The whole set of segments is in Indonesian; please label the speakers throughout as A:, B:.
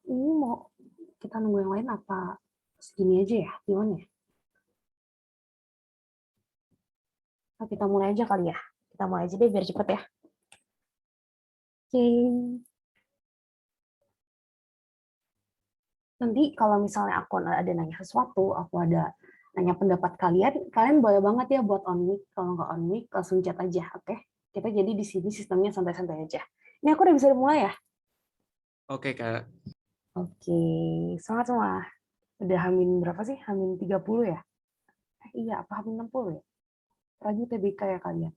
A: Ini mau kita nunggu yang lain apa segini aja ya? Gimana ya? Kita mulai aja kali ya. Kita mulai aja deh biar cepet ya. Oke. Nanti kalau misalnya aku ada nanya sesuatu, aku ada nanya pendapat kalian, kalian boleh banget ya buat on mic. Kalau nggak on mic, langsung chat aja, oke? Kita jadi di sini sistemnya santai-santai aja. Ini aku udah bisa mulai ya?
B: Oke, Kak.
A: Oke, semangat semua. Udah Hamin berapa sih? Hamin 30 ya? Iya, apa Hamin 60 ya? Lagi TBK ya kalian.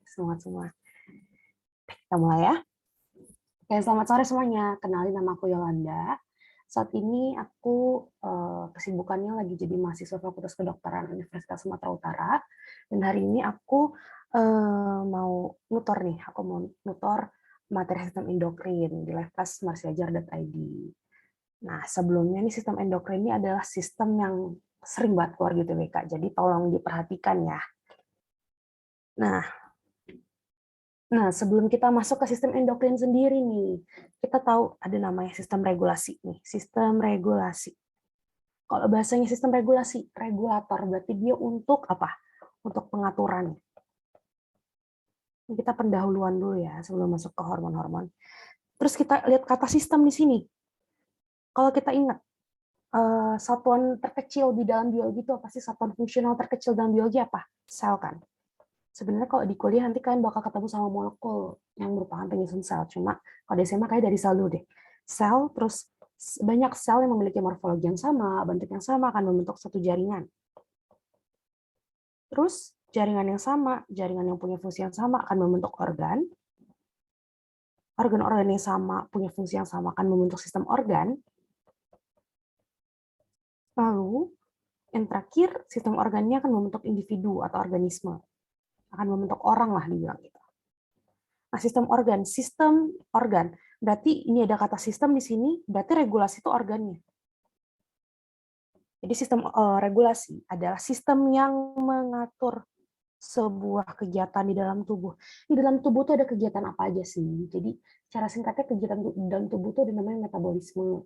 A: Semangat semua. Kita mulai ya. Oke, selamat sore semuanya. Kenalin, nama aku Yolanda. Saat ini aku kesibukannya lagi jadi mahasiswa Fakultas Kedokteran Universitas Sumatera Utara. Dan hari ini aku mau nutor nih. Aku mau nutor materi sistem endokrin di liveclass.marsiajar.id. Nah, sebelumnya nih sistem endokrin ini adalah sistem yang sering banget keluar di UTBK. Jadi tolong diperhatikan ya. Nah, sebelum kita masuk ke sistem endokrin sendiri nih, kita tahu ada namanya sistem regulasi nih, sistem regulasi. Kalau bahasanya sistem regulasi, regulator berarti dia untuk apa? Untuk pengaturan. Ini kita pendahuluan dulu ya sebelum masuk ke hormon-hormon. Terus kita lihat kata sistem di sini. Kalau kita ingat, satuan terkecil di dalam biologi itu apa sih? Satuan fungsional terkecil dalam biologi apa? Sel kan? Sebenarnya kalau di kuliah nanti kalian bakal ketemu sama molekul yang merupakan penyusun sel. Cuma kalau di SMA kayak dari sel dulu deh. Sel, terus banyak sel yang memiliki morfologi yang sama, bentuk yang sama, akan membentuk satu jaringan. Terus jaringan yang sama, jaringan yang punya fungsi yang sama akan membentuk organ. Organ-organ yang sama punya fungsi yang sama akan membentuk sistem organ. Lalu yang terakhir, sistem organnya akan membentuk individu atau organisme. Akan membentuk orang lah dibilang gitu. Nah, sistem organ. Berarti ini ada kata sistem di sini, berarti regulasi itu organnya. Jadi sistem regulasi adalah sistem yang mengatur sebuah kegiatan di dalam tubuh. Di dalam tubuh itu ada kegiatan apa aja sih? Jadi cara singkatnya kegiatan di dalam tubuh itu ada namanya metabolisme.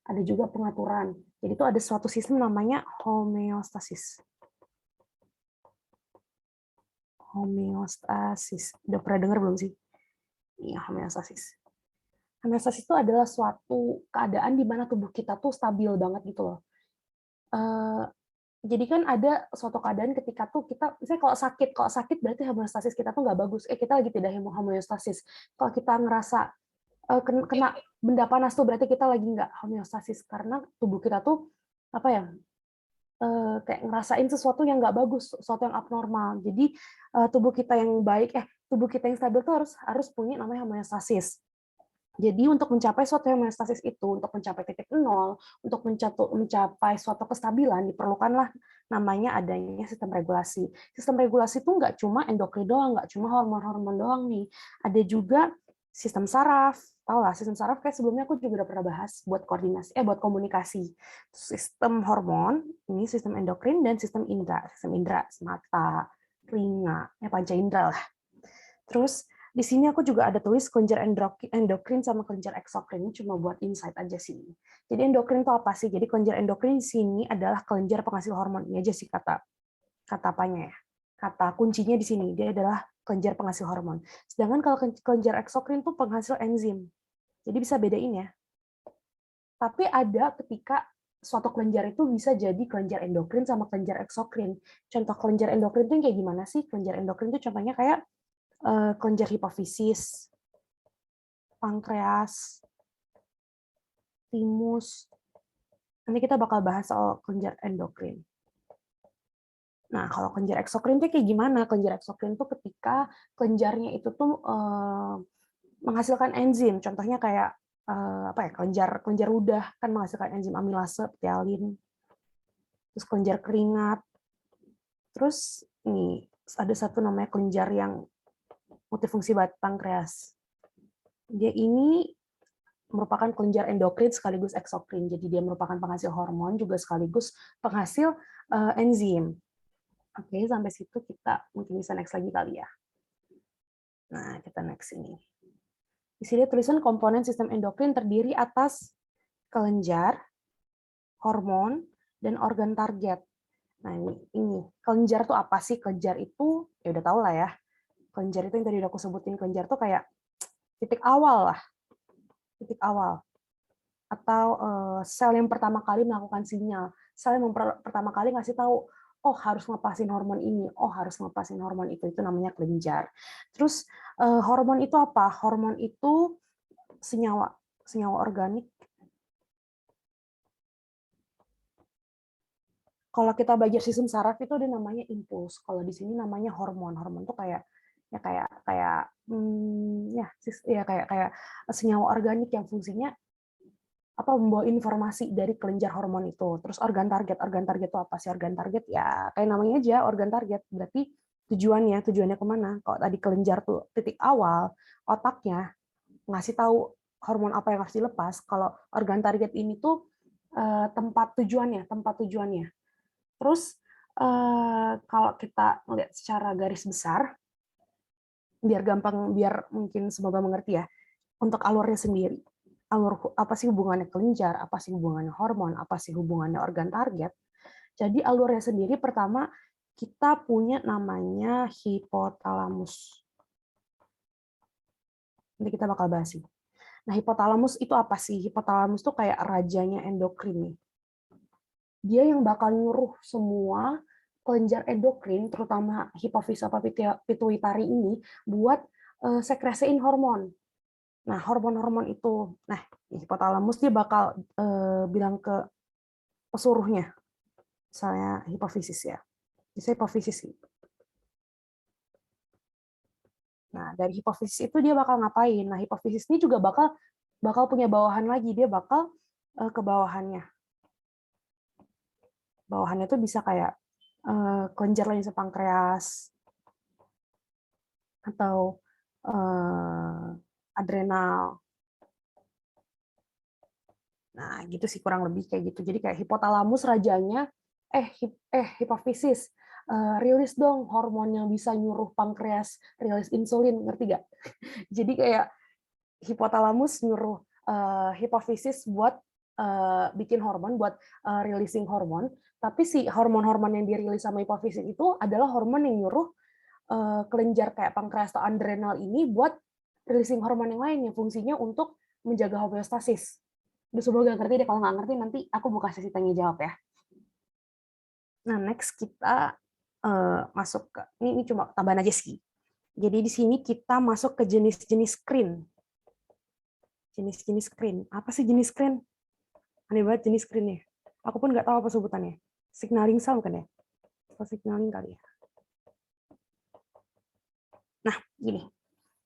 A: Ada juga pengaturan. Jadi itu ada suatu sistem namanya homeostasis. Homeostasis. Udah pernah dengar belum sih? Iya, homeostasis. Homeostasis itu adalah suatu keadaan di mana tubuh kita tuh stabil banget gitu loh. Jadi kan ada suatu keadaan ketika tuh kita, misalnya kalau sakit berarti homeostasis kita tuh nggak bagus. Kita lagi tidak homeostasis. Kalau kita ngerasa kena benda panas tuh berarti kita lagi nggak homeostasis karena tubuh kita tuh apa ya, kayak ngerasain sesuatu yang nggak bagus, sesuatu yang abnormal. Jadi tubuh kita yang stabil tuh harus punya namanya homeostasis. Jadi untuk mencapai suatu homeostasis itu, untuk mencapai titik nol, untuk mencapai suatu kestabilan, diperlukanlah namanya adanya sistem regulasi. Sistem regulasi itu nggak cuma endokrin doang, nggak cuma hormon-hormon doang nih. Ada juga sistem saraf. Tahu lah, sistem saraf kayak sebelumnya aku juga udah pernah bahas buat buat komunikasi. Sistem hormon, ini sistem endokrin dan sistem indera. Sistem indera, mata, telinga, panca indera lah. Terus di sini aku juga ada tulis kelenjar endokrin sama kelenjar eksokrin, ini cuma buat insight aja sih. Jadi endokrin itu apa sih? Jadi kelenjar endokrin di sini adalah kelenjar penghasil hormon. Ini aja sih kata apanya ya. Kata kuncinya di sini, dia adalah kelenjar penghasil hormon. Sedangkan kalau kelenjar eksokrin itu penghasil enzim. Jadi bisa bedain ya. Tapi ada ketika suatu kelenjar itu bisa jadi kelenjar endokrin sama kelenjar eksokrin. Contoh kelenjar endokrin itu kayak gimana sih? Kelenjar endokrin itu contohnya kayak kelenjar hipofisis, pankreas, timus. Nanti kita bakal bahas soal kelenjar endokrin. Nah, kalau kelenjar eksokrin itu kayak gimana? Kelenjar eksokrin itu ketika kelenjarnya itu tuh menghasilkan enzim. Contohnya kayak kelenjar ludah kan menghasilkan enzim amilase, ptyalin. Terus kelenjar keringat. Terus ini ada satu namanya kelenjar yang multifungsi pankreas. Dia ini merupakan kelenjar endokrin sekaligus eksokrin. Jadi dia merupakan penghasil hormon juga sekaligus penghasil enzim. Oke, sampai situ kita mungkin bisa next lagi kali ya. Nah, kita next ini. Di sini tulisan komponen sistem endokrin terdiri atas kelenjar, hormon, dan organ target. Nah, ini kelenjar tuh apa sih? Kelenjar itu ya udah tau lah ya. Kelenjar itu yang tadi udah aku sebutin, kelenjar tuh kayak titik awal lah, titik awal. Atau sel yang pertama kali melakukan sinyal. Sel yang pertama kali ngasih tahu, oh harus ngepasin hormon ini, oh harus ngepasin hormon itu namanya kelenjar. Terus hormon itu apa? Hormon itu senyawa organik. Kalau kita belajar sistem saraf itu ada namanya impuls. Kalau di sini namanya hormon. Hormon tuh kayak kayak senyawa organik yang fungsinya apa, membawa informasi dari kelenjar hormon itu. Terus organ target itu apa sih? Organ target ya kayak namanya aja, organ target. Berarti tujuannya kemana? Kalau tadi kelenjar tuh titik awal, otaknya ngasih tahu hormon apa yang harus dilepas. Kalau organ target ini tuh tempat tujuannya. Terus kalau kita melihat secara garis besar, biar mungkin semoga mengerti ya, untuk alurnya sendiri. Alur apa sih hubungannya kelenjar, apa sih hubungannya hormon, apa sih hubungannya organ target. Jadi alurnya sendiri pertama kita punya namanya hipotalamus. Nanti kita bakal bahas ini. Nah, hipotalamus itu apa sih? Hipotalamus itu kayak rajanya endokrin nih. Dia yang bakal nyuruh semua kelenjar endokrin, terutama hipofisis apa pituitari ini, buat sekresiin hormon. Nah, hormon-hormon itu, hipotalamus dia bakal bilang ke pesuruhnya, misalnya hipofisis ya. Bisa hipofisis. Nah, dari hipofisis itu dia bakal ngapain? Nah, hipofisis ini juga bakal punya bawahan lagi, dia bakal ke bawahannya. Bawahannya itu bisa kayak kelenjar lain pankreas atau adrenal. Nah, gitu sih kurang lebih kayak gitu. Jadi kayak hipotalamus rajanya, hipofisis, rilis dong hormon yang bisa nyuruh pankreas rilis insulin, ngerti gak? Jadi kayak hipotalamus nyuruh hipofisis buat bikin hormon, buat releasing hormon, tapi si hormon-hormon yang dirilis sama hipofisis itu adalah hormon yang nyuruh kelenjar kayak pankreas atau adrenal ini buat releasing hormon yang lain yang fungsinya untuk menjaga homeostasis. Semoga ngerti deh, kalau nggak ngerti nanti aku buka sesi tanya jawab ya. Nah, next kita masuk ke ini cuma tambahan aja sih. Jadi di sini kita masuk ke jenis-jenis screen. Jenis-jenis screen. Apa sih jenis screen? Aneh banget jenis screen-nya. Aku pun nggak tahu apa sebutannya. Signaling cell kan ya? Atau signaling kali ya. Nah, gini.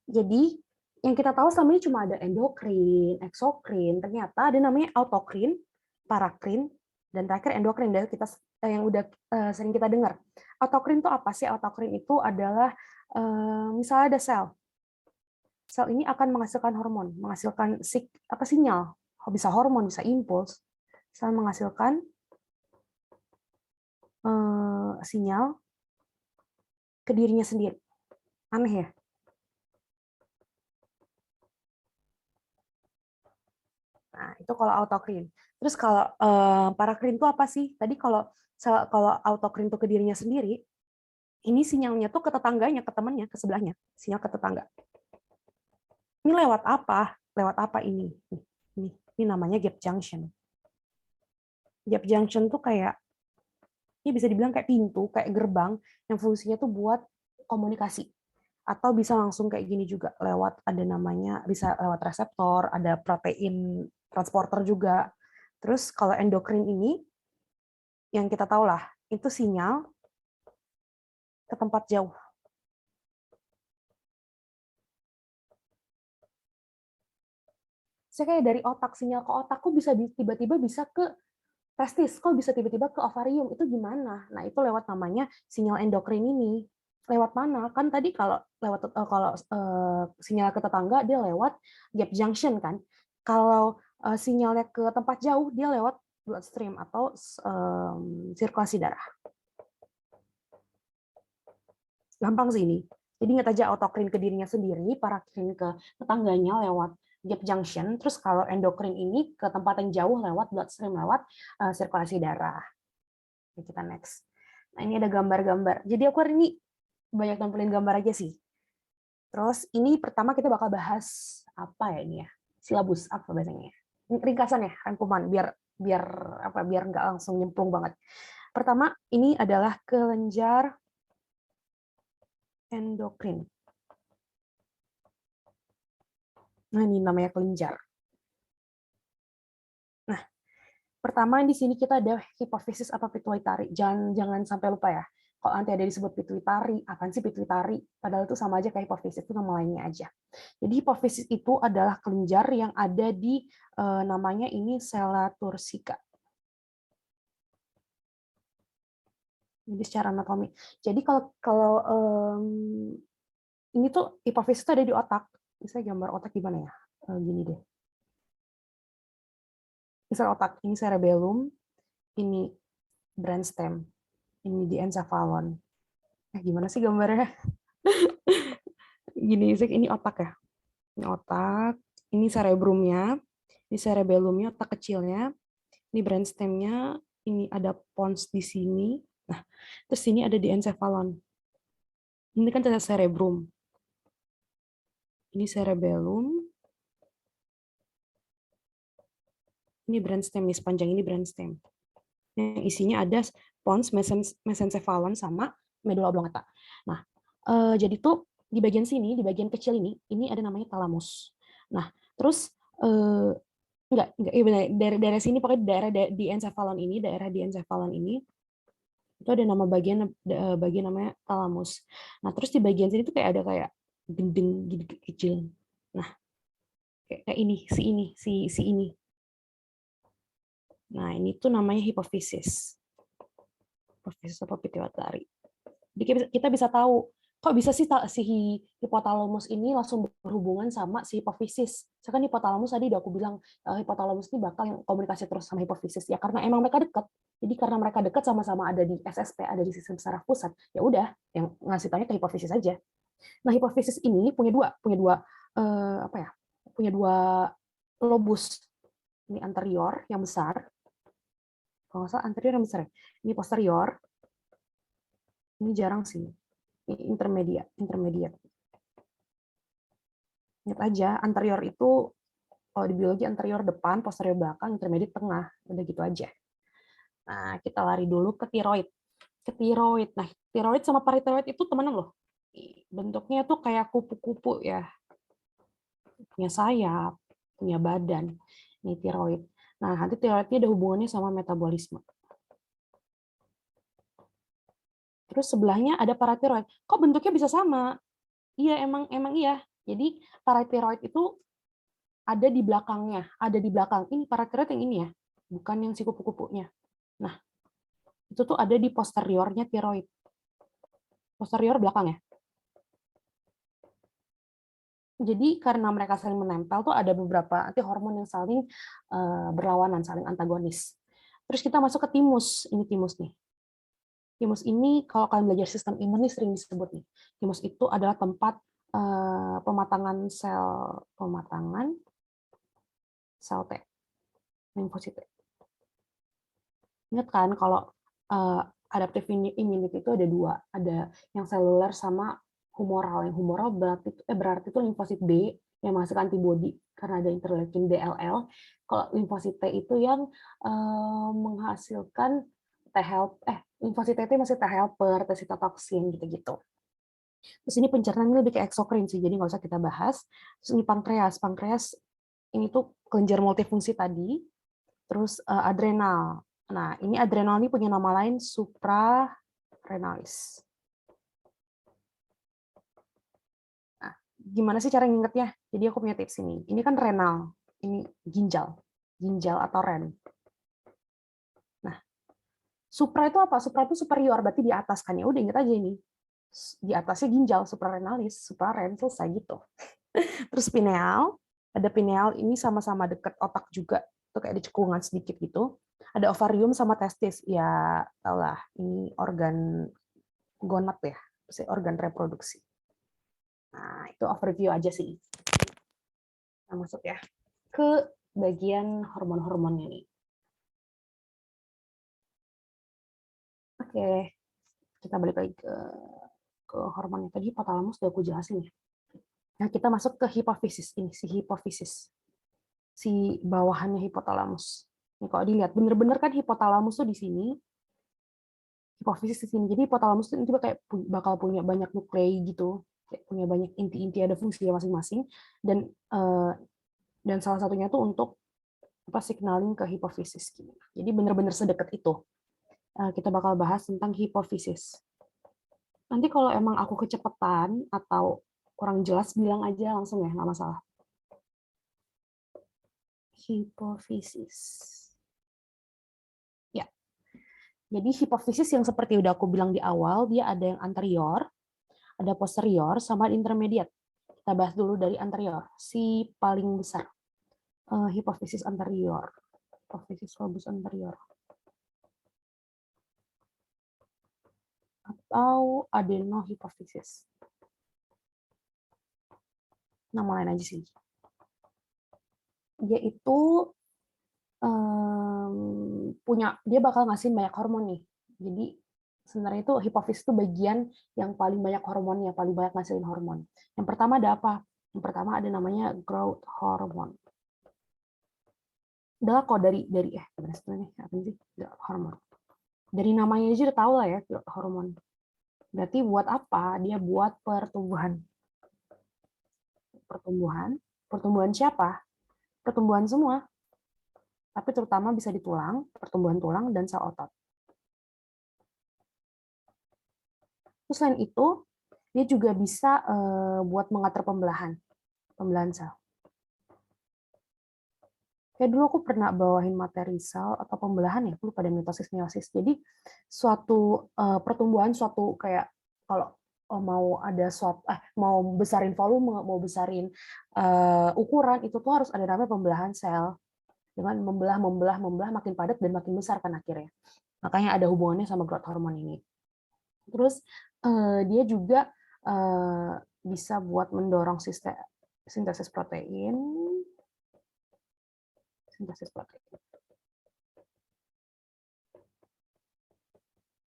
A: Jadi yang kita tahu selama ini cuma ada endokrin, eksokrin, ternyata ada namanya autokrin, parakrin, dan terakhir endokrin dari kita yang udah sering kita dengar. Autokrin itu apa sih? Autokrin itu adalah misalnya ada sel. Sel ini akan menghasilkan hormon, menghasilkan sinyal, bisa hormon, bisa impuls. Sel menghasilkan sinyal ke dirinya sendiri. Aneh ya? Nah, itu kalau autokrin. Terus kalau parakrin itu apa sih? Tadi kalau autokrin itu ke dirinya sendiri, ini sinyalnya tuh ke tetangganya, ke temannya, ke sebelahnya, sinyal ke tetangga. Ini lewat apa? Lewat apa ini? Ini namanya gap junction. Gap junction tuh kayak, ini bisa dibilang kayak pintu, kayak gerbang yang fungsinya tuh buat komunikasi. Atau bisa langsung kayak gini juga, lewat ada namanya, bisa lewat reseptor, ada protein transporter juga. Terus kalau endokrin ini, yang kita tahu lah, itu sinyal ke tempat jauh. Saya kayak dari otak, sinyal ke otakku bisa tiba-tiba bisa ke testis, kok bisa tiba-tiba ke ovarium, itu gimana? Nah, itu lewat namanya sinyal endokrin ini. Lewat mana? Kan tadi kalau sinyal ke tetangga, dia lewat gap junction kan. Kalau sinyalnya ke tempat jauh, dia lewat bloodstream atau sirkulasi darah. Gampang sih ini. Jadi ingat aja autokrin ke dirinya sendiri, parakrin ke tetangganya lewat gap junction, terus kalau endokrin ini ke tempat yang jauh lewat bloodstream, lewat sirkulasi darah. Oke, kita next. Nah, ini ada gambar-gambar. Jadi aku hari ini banyak tampilin gambar aja sih. Terus ini pertama kita bakal bahas apa ya ini ya? Silabus apa bahasanya? Ringkasan ya, rangkuman biar biar biar nggak langsung nyemplung banget. Pertama, ini adalah kelenjar endokrin. Nah, ini namanya kelenjar. Nah, pertama di sini kita ada hipofisis apa pituitari. Jangan sampai lupa ya. Kalau nanti ada disebut pituitari, apaan sih pituitari? Padahal itu sama aja kayak hipofisis, itu nama lainnya aja. Jadi hipofisis itu adalah kelenjar yang ada di namanya ini sella tursika. Jadi secara anatomi. Jadi kalau ini tuh hipofisis itu ada di otak. Bisa gambar otak gimana ya? Gini deh. Misal otak, ini cerebellum, ini brainstem, ini diencephalon. Gimana sih gambarnya? Gini, ini otak ya. Ini otak, ini cerebrumnya, ini cerebellumnya, otak kecilnya, ini brainstemnya, ini ada pons di sini. Nah, terus sini ada diencephalon. Ini kan cerebrum. Ini cerebellum. Ini brainstem, nih sepanjang ini brainstem. Yang isinya ada pons, mesencephalon, sama medula oblongata. Nah, jadi tuh di bagian sini, di bagian kecil ini ada namanya talamus. Nah, terus enggak, iya benar, daerah sini pokoknya daerah diencephalon ini itu ada nama bagian namanya talamus. Nah, terus di bagian sini tuh kayak ada kayak gendeng gitu kecil. Nah, kayak ini, si ini. Nah, ini tuh namanya hipofisis. Hipofisis apa pituitari. Jadi kita bisa tahu, kok bisa sih si hipotalamus ini langsung berhubungan sama si hipofisis. Misalkan hipotalamus tadi udah aku bilang, hipotalamus ini bakal komunikasi terus sama hipofisis. Ya karena emang mereka dekat. Jadi karena mereka dekat sama-sama ada di SSP, ada di sistem saraf pusat, ya udah yang ngasih tanya ke hipofisis aja. Nah, hipofisis ini punya dua punya dua lobus. Ini anterior yang besar. Kalau nggak salah anterior yang besar. Ini posterior. Ini jarang sih. Ini intermediate. Ingat aja, anterior itu kalau di biologi anterior depan, posterior belakang, intermediate tengah. Udah gitu aja. Nah, kita lari dulu ke tiroid. Nah, tiroid sama paratiroid itu temenan loh. Bentuknya tuh kayak kupu-kupu ya. Punya sayap, punya badan. Ini tiroid. Nah, nanti tiroidnya ada hubungannya sama metabolisme. Terus sebelahnya ada paratiroid. Kok bentuknya bisa sama? Iya, emang iya. Jadi paratiroid itu ada di belakangnya, ada di belakang. Ini paratiroid yang ini ya, bukan yang si kupu-kupunya. Nah, itu tuh ada di posteriornya tiroid. Posterior belakang ya. Jadi karena mereka saling menempel tuh ada beberapa nanti hormon yang saling berlawanan, saling antagonis. Terus kita masuk ke timus. Ini timus nih. Timus ini kalau kalian belajar sistem imun ini sering disebut nih. Timus itu adalah tempat pematangan sel T, limfosit T. Ingat kan kalau adaptive immunity itu ada dua, ada yang seluler sama humoral. Yang humoral berarti itu limfosit B yang menghasilkan antibodi karena ada interleukin DLL. Kalau limfosit T itu yang menghasilkan limfosit T itu masih T helper, T sitotoksin gitu-gitu. Terus ini pencernaan ini lebih ke eksokrin sih, jadi nggak usah kita bahas. Terus ini pankreas. Pankreas ini tuh kelenjar multifungsi tadi. Terus adrenal. Nah, ini adrenal ini punya nama lain suprarenalis. Nah, gimana sih cara ngingetnya? Jadi aku punya tips ini. Ini kan renal, ini ginjal atau ren. Nah, supra itu apa? Supra itu superior, berarti di atas kan ya. Udah inget aja ini. Di atasnya ginjal, suprarenalis, supraren, selesai gitu. Terus pineal, ada pineal ini sama-sama dekat otak juga. Itu kayak ada cekungan sedikit gitu. Ada ovarium sama testis. Ya, tau lah, ini organ gonad ya, organ reproduksi. Nah, itu overview aja sih. Nah, masuk ya ke bagian hormon-hormonnya nih. Oke, kita balik lagi ke hormonnya tadi, hipotalamus udah aku jelasin ya. Nah, kita masuk ke hipofisis ini, si hipofisis. Si bawahannya hipotalamus. Nih, kalau dilihat bener-bener kan hipotalamus tuh di sini, hipofisis di sini. Jadi hipotalamus itu juga kayak bakal punya banyak nuklei gitu, kayak punya banyak inti-inti, ada fungsinya masing-masing, dan salah satunya tuh untuk apa, signaling ke hipofisis. Jadi bener-bener sedekat itu. Kita bakal bahas tentang hipofisis. Nanti kalau emang aku kecepatan atau kurang jelas, bilang aja langsung ya, nggak masalah. Hipofisis. Ya, jadi hipofisis yang seperti udah aku bilang di awal, dia ada yang anterior, ada posterior, sama intermediate. Kita bahas dulu dari anterior, si paling besar. Hipofisis anterior. Hipofisis lobus anterior. Atau adenohipofisis. Nama lain aja sih. Dia itu dia bakal ngasih banyak hormon nih. Jadi sebenarnya itu hipofisis itu bagian yang paling banyak hormonnya, paling banyak ngasilin hormon. Yang pertama ada apa? Yang pertama ada namanya growth hormone. Udah kok dari gimana sebenarnya apa sih growth hormone? Dari namanya aja udah tahu lah ya, growth hormone. Berarti buat apa? Dia buat pertumbuhan. Pertumbuhan siapa? Pertumbuhan semua. Tapi terutama bisa di tulang, pertumbuhan tulang dan sel otot. Terus selain itu, dia juga bisa buat mengatur pembelahan sel. Kayak dulu aku pernah bawain materi sel atau pembelahan ya, aku lupa, ada mitosis meiosis. Jadi suatu pertumbuhan, suatu kayak kalau mau ada mau besarin volume, mau besarin ukuran, itu tuh harus ada namanya pembelahan sel. Dengan membelah makin padat dan makin besar kan akhirnya. Makanya ada hubungannya sama growth hormone ini. Terus dia juga bisa buat mendorong sintesis protein.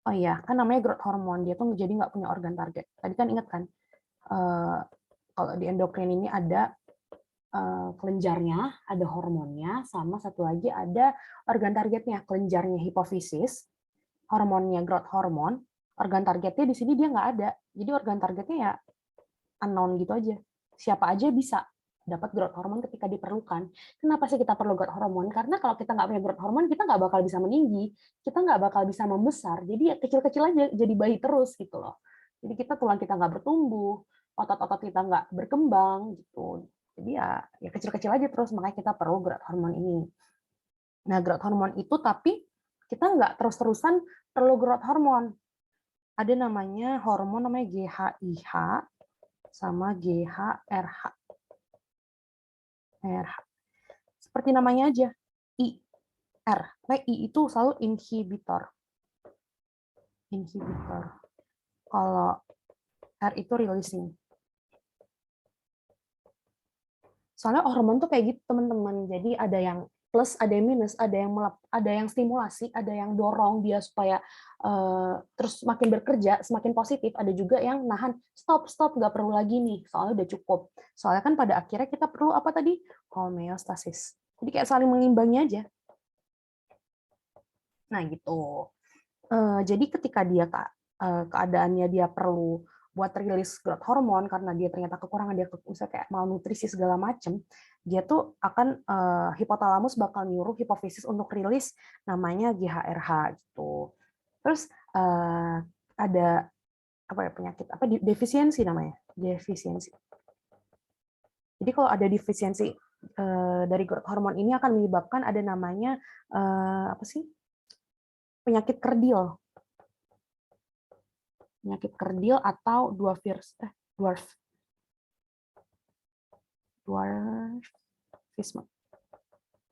A: Oh iya, kan namanya growth hormone, dia tuh jadi nggak punya organ target. Tadi kan ingat kan, kalau di endokrin ini ada kelenjarnya, ada hormonnya, sama satu lagi ada organ targetnya, kelenjarnya hipofisis, hormonnya growth hormone, organ targetnya di sini dia nggak ada. Jadi organ targetnya ya unknown gitu aja. Siapa aja bisa dapat growth hormone ketika diperlukan. Kenapa sih kita perlu growth hormone? Karena kalau kita nggak punya growth hormone, kita nggak bakal bisa meninggi, kita nggak bakal bisa membesar. Jadi ya kecil-kecil aja, jadi bayi terus gitu loh. Jadi tulang kita nggak bertumbuh, otot-otot kita nggak berkembang gitu. Jadi ya kecil-kecil aja terus, makanya kita perlu growth hormone ini. Nah, growth hormone itu tapi kita nggak terus-terusan perlu growth hormone. Ada namanya hormon namanya GHIH sama GHRH. Seperti namanya aja, IR. Nah, I itu selalu inhibitor. Kalau R itu releasing. Soalnya hormon tuh kayak gitu teman-teman. Jadi ada yang plus, ada yang minus, ada yang stimulasi, ada yang dorong dia supaya terus makin bekerja, semakin positif. Ada juga yang nahan, stop, nggak perlu lagi nih, soalnya udah cukup. Soalnya kan pada akhirnya kita perlu apa tadi? Homeostasis. Jadi kayak saling mengimbangi aja. Nah gitu. Jadi ketika dia keadaannya dia perlu buat rilis growth hormone karena dia ternyata kekurangan, dia misalnya kayak malnutrisi segala macam, dia tuh akan hipotalamus bakal nyuruh hipofisis untuk rilis namanya GHRH gitu. Terus ada apa ya, penyakit apa, defisiensi namanya, defisiensi. Jadi kalau ada defisiensi dari growth hormone ini akan menyebabkan ada namanya apa sih, penyakit kerdil atau dwarfisme.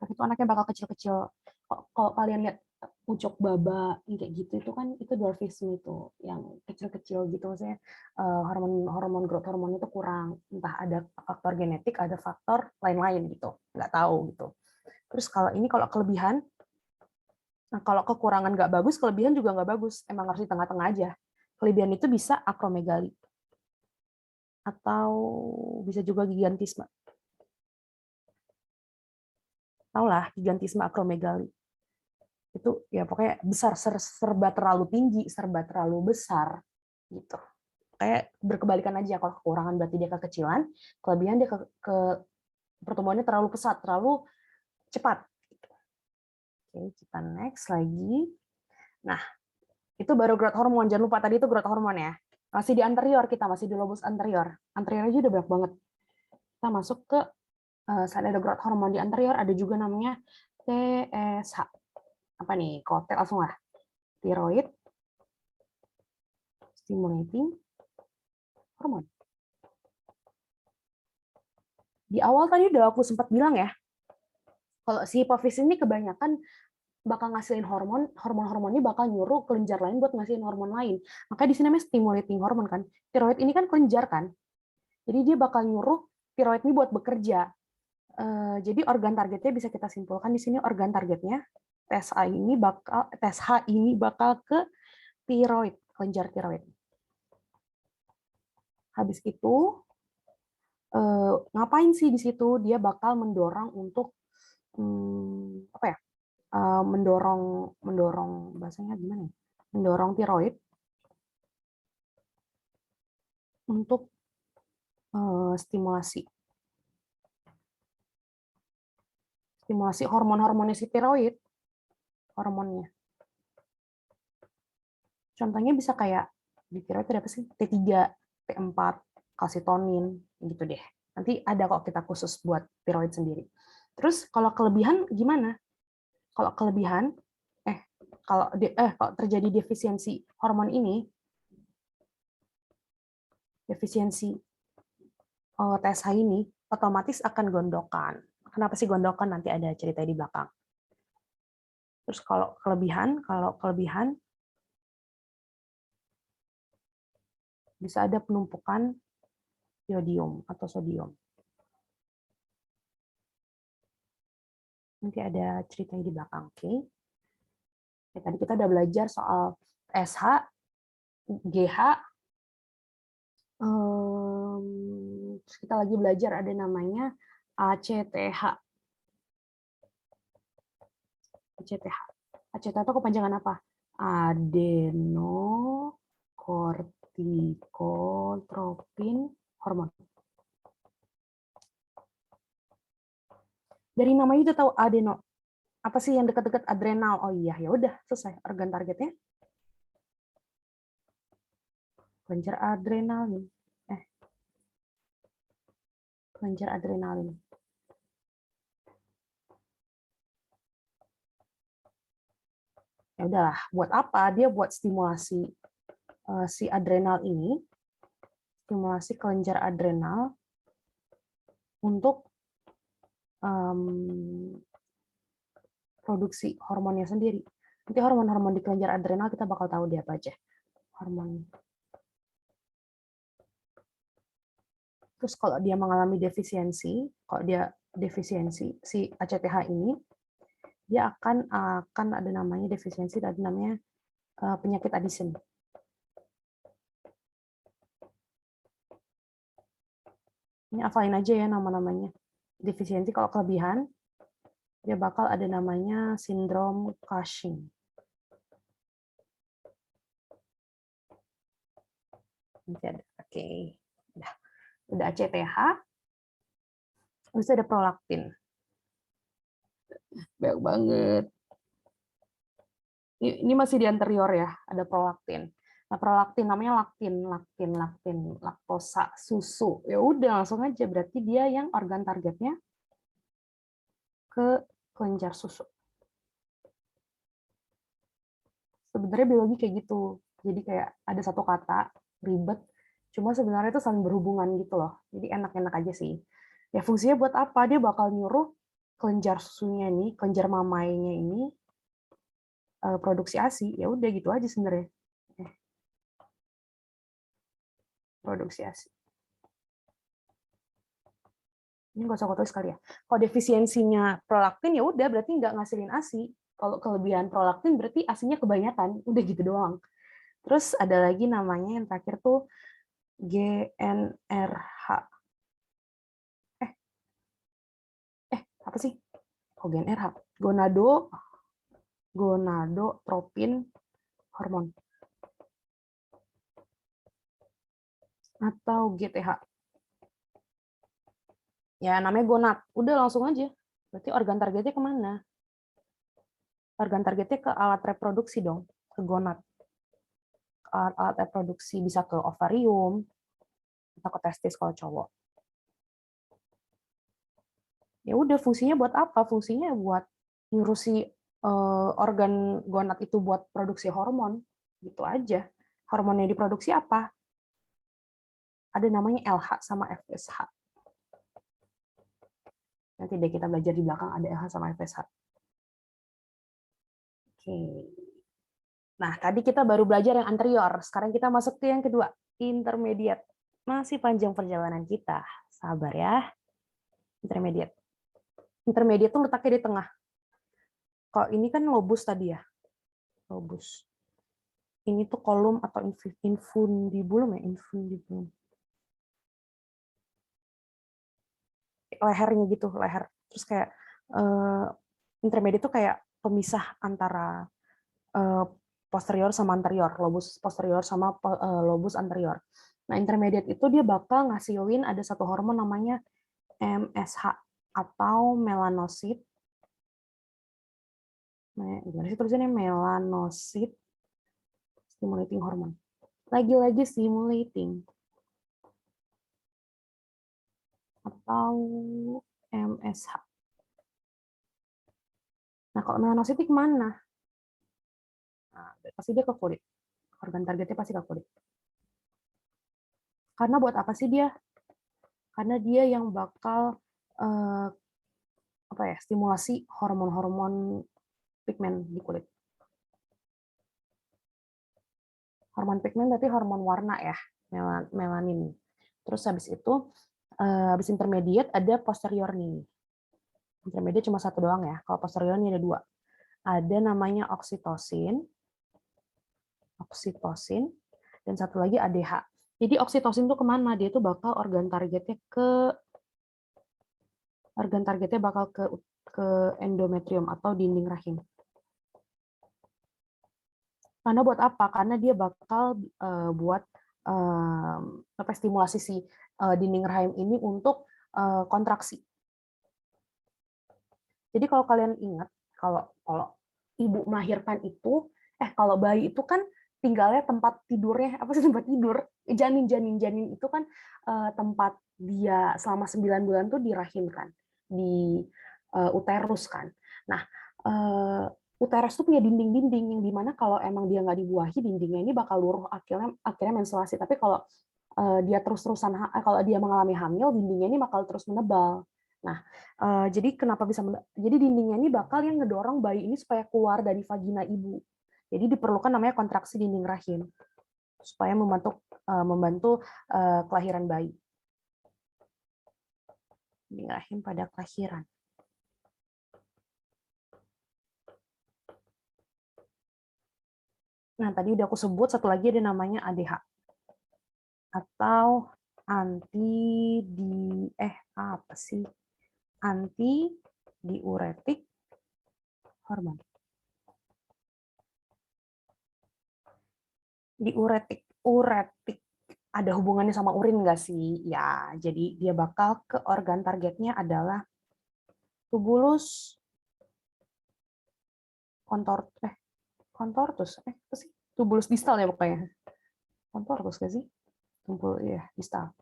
A: Itu anaknya bakal kecil-kecil. Kalau kalian lihat ucok baba kayak gitu itu kan itu dwarfisme itu yang kecil-kecil gitu maksudnya hormon growth hormon itu kurang, entah ada faktor genetik ada faktor lain-lain gitu nggak tahu gitu. Terus kalau kelebihan, nah kalau kekurangan nggak bagus kelebihan juga nggak bagus, emang harus di tengah-tengah aja. Kelebihan itu bisa akromegali atau bisa juga gigantisme, tau lah gigantisme akromegali itu ya pokoknya besar, serba terlalu tinggi, serba terlalu besar gitu. Kayak berkebalikan aja, kalau kekurangan berarti dia kekecilan, kelebihan dia ke pertumbuhannya terlalu pesat, terlalu cepat. Oke, kita next lagi. Nah, itu baru growth hormone. Jangan lupa tadi itu growth hormone ya. Masih di anterior kita, masih di lobus anterior. Anterior aja udah banyak banget. Kita masuk ke saat ada growth hormone di anterior, ada juga namanya TSH. Apa nih? Kotel langsung lah. Thyroid stimulating hormone. Di awal tadi udah aku sempat bilang ya, kalau si hipofisis ini kebanyakan bakal ngasilin hormonnya bakal nyuruh kelenjar lain buat ngasihin hormon lain. Makanya di sini namanya stimulating hormone kan. Tiroid ini kan kelenjar kan. Jadi dia bakal nyuruh tiroid ini buat bekerja. Jadi organ targetnya bisa kita simpulkan di sini organ targetnya TSH ini bakal ke tiroid, kelenjar tiroid. Habis itu ngapain sih di situ? Dia bakal mendorong untuk apa ya? Mendorong bahasanya gimana ya? Mendorong tiroid untuk stimulasi hormonnya si tiroid, hormonnya. Contohnya bisa kayak di tiroid ada apa sih? T3, T4, kalsitonin gitu deh. Nanti ada kok kita khusus buat tiroid sendiri. Terus kalau kelebihan gimana? Kalau kelebihan kalau terjadi defisiensi hormon ini, defisiensi TSH ini otomatis akan gondokan. Kenapa sih gondokan? Nanti ada cerita di belakang. Terus kalau kelebihan bisa ada penumpukan yodium atau sodium. Nanti ada ceritanya di belakang, oke? Ya, tadi kita udah belajar soal SH, GH, terus kita lagi belajar ada namanya ACTH. ACTH itu kepanjangan apa? Adenocorticotropin hormon. Dari namanya udah tahu adeno. Apa sih yang dekat-dekat adrenal? Oh iya, ya udah selesai. Organ targetnya kelenjar adrenalin. Kelenjar adrenalin. Ya udahlah, buat apa? Dia buat stimulasi si adrenal ini, stimulasi kelenjar adrenal untuk produksi hormonnya sendiri. Nanti hormon-hormon di kelenjar adrenal kita bakal tahu dia apa aja. Hormon. Terus kalau dia mengalami defisiensi, kalau dia defisiensi si ACTH ini, dia akan ada namanya defisiensi, ada namanya penyakit Addison. Ini hafalin aja ya nama-namanya. Defisiensi kalau kelebihan, dia bakal ada namanya sindrom Cushing. Nanti ada. Oke. Udah ACTH. Terus ada prolaktin. Banyak banget. Ini masih di anterior ya, ada prolaktin. Nah, prolaktin namanya laktin, laktosa, susu. Ya udah langsung aja, berarti dia yang organ targetnya ke kelenjar susu. Sebenarnya biologi kayak gitu. Jadi kayak ada satu kata ribet, cuma sebenarnya itu saling berhubungan gitu loh. Jadi enak-enak aja sih. Ya fungsinya buat apa? Dia bakal nyuruh kelenjar susunya nih, kelenjar mamainya ini produksi ASI, ya udah gitu aja sebenarnya. Produksi ASI. Ini nggak usah aku tulis sekali ya. Kalau defisiensinya prolaktin ya udah berarti nggak ngasilin ASI. Kalau kelebihan prolaktin berarti ASINya kebanyakan. Udah gitu doang. Terus ada lagi namanya yang terakhir tuh GnRH. Apa sih? Oh, GnRH. Gonadotropin hormon. Atau GTH. Ya namanya gonad. Udah langsung aja. Berarti organ targetnya kemana? Organ targetnya ke alat reproduksi dong. Ke gonad. Alat reproduksi bisa ke ovarium atau ke testis kalau cowok. Ya udah fungsinya buat apa? Fungsinya buat ngurusi organ gonad itu buat produksi hormon. Gitu aja. Hormon yang diproduksi apa? Ada namanya LH sama FSH. Nanti deh kita belajar di belakang ada LH sama FSH. Oke. Nah, tadi kita baru belajar yang anterior. Sekarang kita masuk ke yang kedua, intermediate. Masih panjang perjalanan kita. Sabar ya. Intermediate. Intermediate tuh letaknya di tengah. Kalau ini kan lobus tadi ya. Lobus. Ini tuh kolum atau infundibulum ya, infundibulum. Lehernya gitu, leher. Terus kayak intermediate tuh kayak pemisah antara posterior sama anterior, lobus posterior sama lobus anterior. Nah, intermediate itu dia bakal ngasilin ada satu hormon namanya MSH atau melanocyte. Gimana sih tulisannya? Melanocyte stimulating hormone. Lagi-lagi stimulating. Atau MSH. Nah, kalau melanocyte kemana? Nah, pasti dia ke kulit. Organ targetnya pasti ke kulit. Karena buat apa sih dia? Karena dia yang bakal stimulasi hormon-hormon pigmen di kulit. Hormon pigmen berarti hormon warna ya, melanin. Terus habis itu, habis intermediate ada posterior nih. Intermediate cuma satu doang ya. Kalau posterior ini ada dua. Ada namanya oksitosin, dan satu lagi ADH. Jadi oksitosin itu kemana? Dia itu bakal organ targetnya bakal ke endometrium atau dinding rahim. Karena buat apa? Karena dia bakal buat stimulasi si dinding rahim ini untuk kontraksi. Jadi kalau kalian ingat, kalau ibu melahirkan itu, kalau bayi itu kan tinggalnya tempat tidurnya, apa sih tempat tidur? Janin itu kan tempat dia selama 9 bulan tuh di rahim kan, di uterus kan. Nah, uterus tuh punya dinding-dinding yang dimana kalau emang dia nggak dibuahi, dindingnya ini bakal luruh, akhirnya menstruasi. Tapi kalau dia terus-terusan, kalau dia mengalami hamil, dindingnya ini bakal terus menebal. Nah, jadi kenapa bisa jadi dindingnya ini bakal yang ngedorong bayi ini supaya keluar dari vagina ibu. Jadi diperlukan namanya kontraksi dinding rahim supaya membantu kelahiran bayi. Dinding rahim pada kelahiran. Nah, tadi udah aku sebut satu lagi ada namanya ADH atau anti diuretik hormon. Uretik ada hubungannya sama urin nggak sih? Ya, jadi dia bakal ke organ targetnya adalah tubulus contortus, apa sih? Tubulus distal ya pokoknya. Contortus nggak sih? Distal.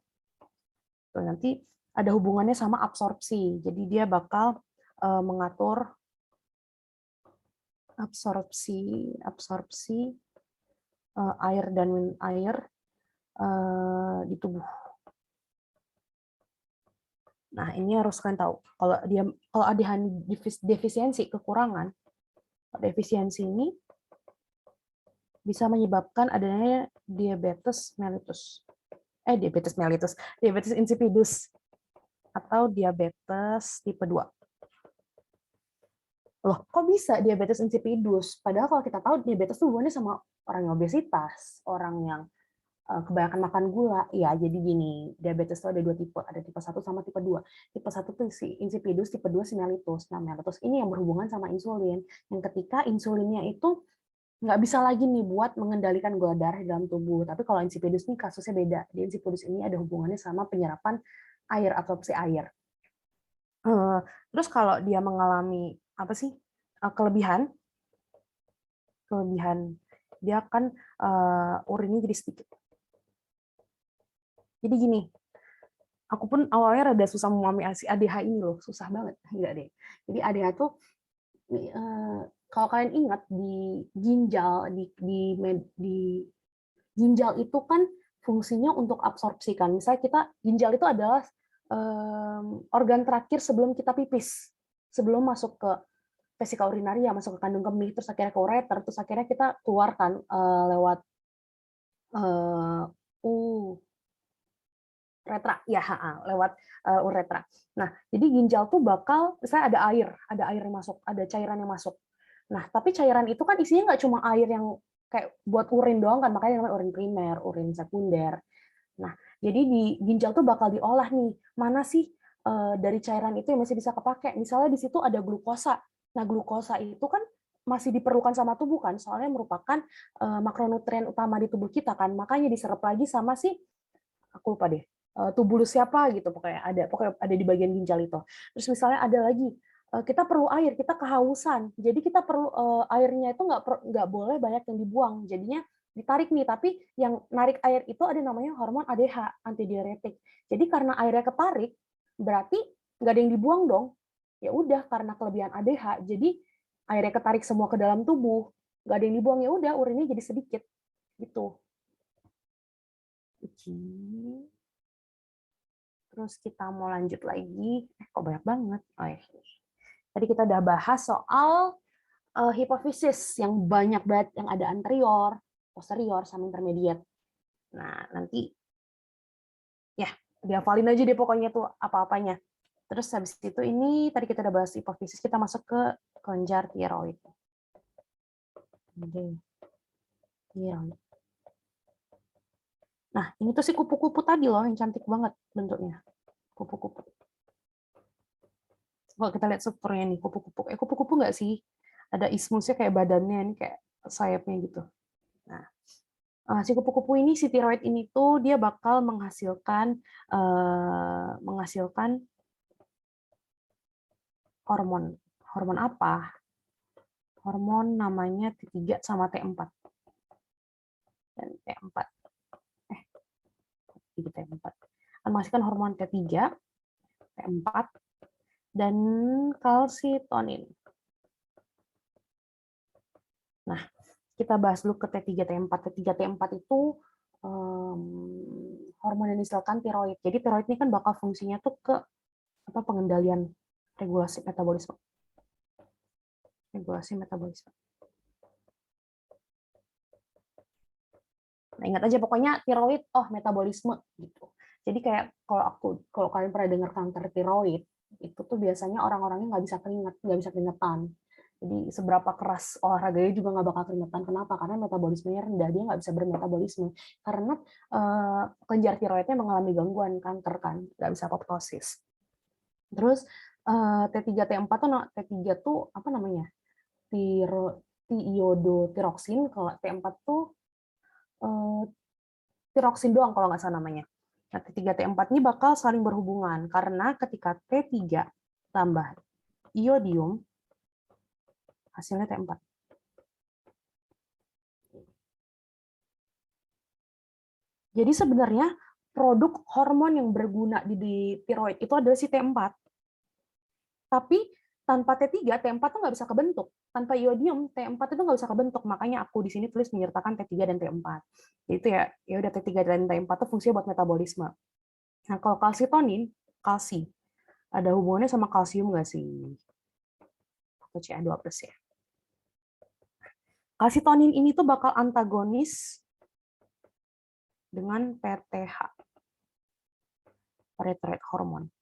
A: Tuh, nanti ada hubungannya sama absorpsi. Jadi dia bakal mengatur absorpsi air di tubuh. Nah, ini harus kalian tahu. Kalau ada defisiensi, kekurangan, defisiensi ini bisa menyebabkan adanya diabetes mellitus. Diabetes insipidus atau diabetes tipe 2. Loh, kok bisa diabetes insipidus? Padahal kalau kita tahu diabetes itu hubungannya sama orang yang obesitas, orang yang kebanyakan makan gula. Ya, jadi gini, diabetes itu ada 2 tipe, ada tipe 1 sama tipe 2. Tipe 1 itu si insipidus, tipe 2 si mellitus. Nah, mellitus ini yang berhubungan sama insulin. Yang ketika insulinnya itu nggak bisa lagi nih buat mengendalikan gula darah di dalam tubuh. Tapi kalau insipidus ini kasusnya beda. Di insipidus ini ada hubungannya sama penyerapan air, absorpsi air. Terus kalau dia mengalami apa sih kelebihan dia kan urinnya jadi sedikit. Jadi gini, aku pun awalnya rada susah memahami ADH ini loh, susah banget. Enggak deh. Jadi ADH tuh kalau kalian ingat di ginjal di ginjal itu kan fungsinya untuk absorpsi kan. Misalnya ginjal itu adalah organ terakhir sebelum kita pipis, sebelum masuk ke vesika urinaria, masuk ke kandung kemih, terus akhirnya ke ureter, terus akhirnya kita keluarkan lewat uretra, ya lewat uretra. Nah, jadi ginjal tuh bakal, misalnya ada air yang masuk, ada cairan yang masuk. Nah, tapi cairan itu kan isinya nggak cuma air yang kayak buat urin doang kan, makanya namanya urin primer, urin sekunder. Nah, jadi di ginjal tuh bakal diolah nih, mana sih dari cairan itu yang masih bisa kepake. Misalnya di situ ada glukosa. Nah, glukosa itu kan masih diperlukan sama tubuh kan, soalnya merupakan makronutrien utama di tubuh kita kan, makanya diserap lagi sama si, aku lupa deh, tubulus siapa gitu, pokoknya ada di bagian ginjal itu. Terus misalnya ada lagi, kita perlu air, kita kehausan, jadi kita perlu airnya itu nggak boleh banyak yang dibuang, jadinya ditarik nih, tapi yang narik air itu ada namanya hormon ADH, antidiuretik. Jadi karena airnya ketarik, berarti nggak ada yang dibuang dong. Ya udah, karena kelebihan ADH, jadi airnya ketarik semua ke dalam tubuh, nggak ada yang dibuang, ya udah urinnya jadi sedikit gitu. Terus kita mau lanjut lagi. Kok banyak banget? Oh, ya. Tadi kita udah bahas soal hipofisis yang banyak banget, yang ada anterior, posterior, sama intermediate. Nah, nanti ya dihafalin aja deh pokoknya tuh apa-apanya. Terus habis itu ini tadi kita udah bahas hipofisis, kita masuk ke kelenjar tiroid. Tiroid. Nah, ini tuh si kupu-kupu tadi loh, yang cantik banget bentuknya. Kupu-kupu. Kalau kita lihat strukturnya nih, kupu-kupu. Kupu-kupu nggak sih? Ada ismusnya kayak badannya, ini kayak sayapnya gitu. Nah, si kupu-kupu ini, si tiroid ini tuh dia bakal menghasilkan hormon. Hormon apa? Hormon namanya T3 sama T4. Dan T4. T4. Menghasilkan hormon T3, T4, dan kalsitonin. Nah, kita bahas dulu ke T3, T4. T3, T4 itu hormon yang dihasilkan tiroid. Jadi tiroid ini kan bakal fungsinya tuh ke pengendalian regulasi metabolisme. Nah, ingat aja pokoknya tiroid, metabolisme gitu. Jadi kayak kalau kalian pernah dengar kanker tiroid, itu tuh biasanya orang-orangnya nggak bisa keringetan. Jadi seberapa keras olahraganya juga nggak bakal keringetan. Kenapa? Karena metabolismenya rendah, dia nggak bisa bermetabolisme. Karena kelenjar tiroidnya mengalami gangguan kanker kan, nggak bisa apoptosis. Terus T3, T4 tuh T3 tuh apa namanya? Tiiodotiroksin, kalau T4 tuh tiroksin doang kalau nggak salah namanya. Nah, T3, T4 ini bakal saling berhubungan karena ketika T3 tambah iodium, hasilnya T4. Jadi sebenarnya produk hormon yang berguna di tiroid itu adalah si T4. Tapi tanpa T3, T4 tuh nggak bisa kebentuk. Tanpa iodium, T4 itu nggak bisa kebentuk. Makanya aku di sini tulis menyertakan T3 dan T4. Itu ya udah T3 dan T4 itu fungsinya buat metabolisme. Nah, kalau kalsitonin, kalsi, ada hubungannya sama kalsium nggak sih? Atau Ca2+ ya. Kalsitonin ini tuh bakal antagonis dengan PTH, parathyroid hormone.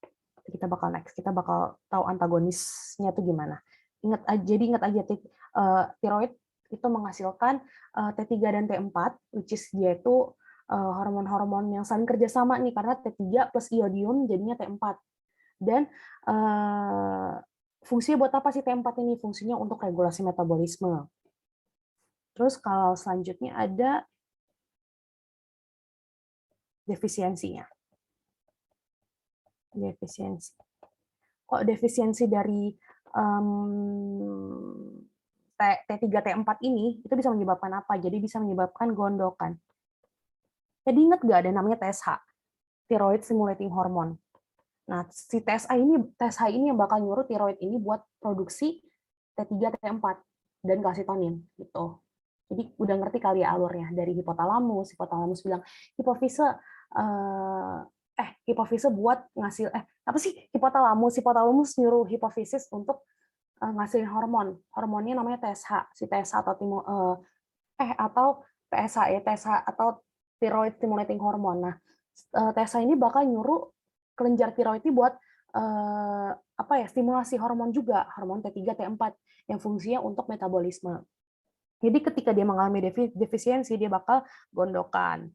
A: Kita bakal kita bakal tahu antagonisnya tuh gimana. Ingat aja tiroid itu menghasilkan T3 dan T4, which is dia itu hormon-hormon yang saling kerjasama nih, karena T3 plus iodium jadinya T4. Dan fungsinya buat apa sih T4 ini? Fungsinya untuk regulasi metabolisme. Terus kalau selanjutnya ada defisiensinya. Defisiensi. Kok defisiensi dari T3, T4 ini itu bisa menyebabkan apa? Jadi bisa menyebabkan gondokan. Jadi ingat nggak ada namanya TSH, thyroid stimulating hormone. Nah, si TSH ini yang bakal nyuruh tiroid ini buat produksi T3, T4 dan kalsitonin gitu. Jadi udah ngerti kali ya alurnya dari hipotalamus bilang hipofise buat ngasih apa sih hipotalamus nyuruh hipofisis untuk ngasilin hormonnya namanya TSH, si TSH atau TSH ya, TSH atau thyroid stimulating hormone. Nah, TSH ini bakal nyuruh kelenjar tiroid ini buat stimulasi hormon juga, hormon T3, T4 yang fungsinya untuk metabolisme. Jadi ketika dia mengalami defisiensi, dia bakal gondokan.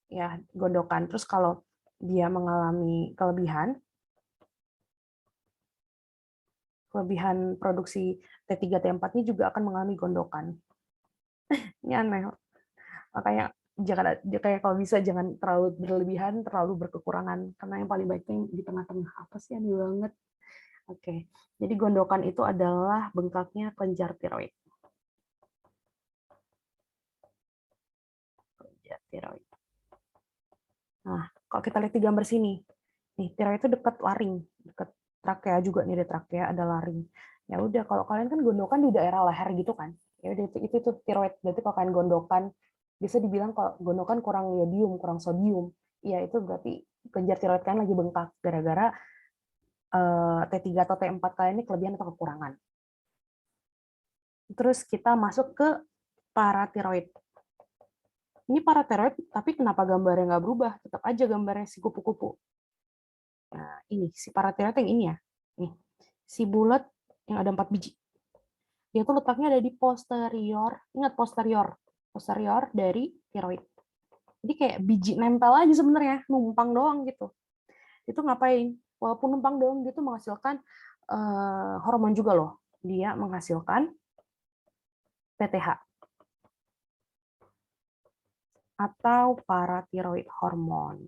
A: Ya, gondokan. Terus kalau dia mengalami kelebihan produksi T3, T4 ini juga akan mengalami gondokan. Ini aneh. Makanya kayak kalau bisa jangan terlalu berlebihan, terlalu berkekurangan. Karena yang paling baik itu di tengah-tengah. Apa sih, aneh banget. Oke. Jadi gondokan itu adalah bengkaknya kelenjar tiroid. Kelenjar tiroid. Nah, kalau kita lihat di gambar sini, nih tiroid itu dekat laring, dekat trakea juga nih, ada trakea, ada laring. Ya udah, kalau kalian kan gondokan di daerah leher gitu kan, ya udah itu tiroid. Berarti kalau kalian gondokan, bisa dibilang kalau gondokan kurang iodium, kurang sodium, ya itu berarti kelenjar tiroid kalian lagi bengkak gara-gara T3 atau T4 kalian ini kelebihan atau kekurangan. Terus kita masuk ke paratiroid. Ini paratiroid, tapi kenapa gambarnya nggak berubah? Tetap aja gambarnya si kupu-kupu. Nah, ini si paratiroid yang ini ya. Nih, si bulat yang ada 4 biji. Dia tuh letaknya ada di posterior. Ingat posterior dari tiroid. Jadi kayak biji nempel aja sebenarnya, numpang doang gitu. Itu ngapain? Walaupun numpang doang gitu menghasilkan hormon juga loh. Dia menghasilkan PTH atau paratiroid hormon.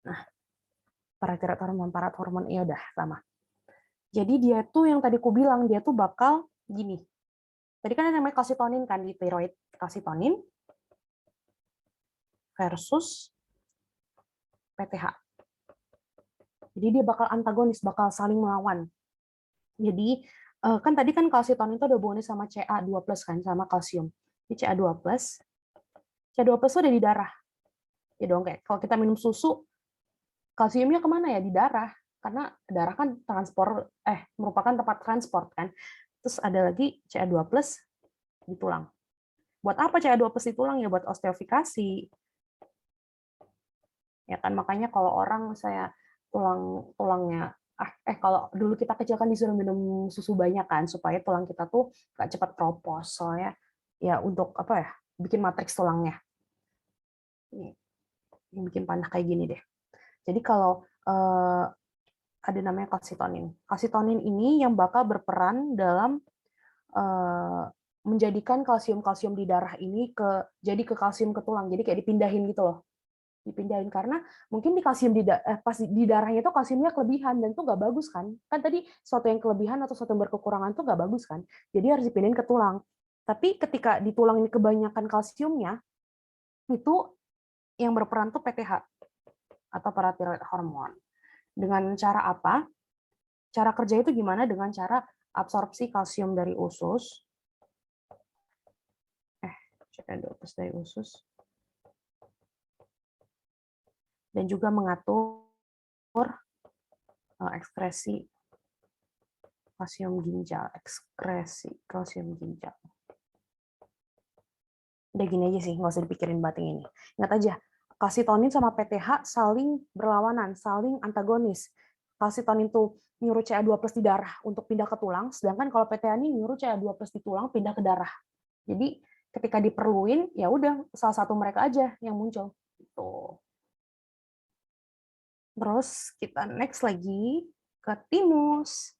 A: Nah, paratiroid hormon ya udah sama. Jadi dia tuh yang tadi ku bilang, dia tuh bakal gini. Tadi kan ada namanya kalsitonin kan di tiroid, kalsitonin versus PTH. Jadi dia bakal antagonis, bakal saling melawan. Jadi kan tadi kan kalsitonin itu ada hubungannya sama Ca2+ kan, sama kalsium. Di Ca2+, Ca2+ itu ada di darah. Ya dong, kayak kalau kita minum susu, kalsiumnya kemana ya? Di darah. Karena darah kan merupakan tempat transport kan. Terus ada lagi Ca2+ di tulang. Buat apa Ca2+ di tulang? Ya buat osteofikasi. Ya kan, makanya kalau orang saya tulangnya kalau dulu kita kecil kan disuruh minum susu banyak kan supaya tulang kita tuh nggak cepat kropos, soalnya ya untuk apa ya, bikin matriks tulangnya. Ini yang bikin panah kayak gini deh. Jadi kalau ada namanya kalsitonin. Kalsitonin ini yang bakal berperan dalam menjadikan kalsium-kalsium di darah ini jadi ke kalsium ke tulang. Jadi kayak dipindahin gitu loh. Dipindahin karena mungkin di kalsium pas di darahnya itu kalsiumnya kelebihan dan itu nggak bagus kan tadi suatu yang kelebihan atau suatu yang berkekurangan itu nggak bagus kan, jadi harus dipindahin ke tulang. Tapi ketika di tulang ini kebanyakan kalsiumnya, itu yang berperan tuh PTH atau parathyroid hormone. Dengan cara apa? Cara kerja itu gimana? Dengan cara absorpsi kalsium dari usus, dari usus, dan juga mengatur ekskresi kalsium ginjal, ekskresi kalsium ginjal. Udah gini aja sih, nggak usah dipikirin bating ini. Ingat aja, kalsitonin sama PTH saling berlawanan, saling antagonis. Kalsitonin tuh nyuruh Ca2+ di darah untuk pindah ke tulang, sedangkan kalau PTH ini nyuruh Ca2+ di tulang pindah ke darah. Jadi ketika diperluin, ya udah salah satu mereka aja yang muncul. Gitu. Terus kita next lagi ke timus.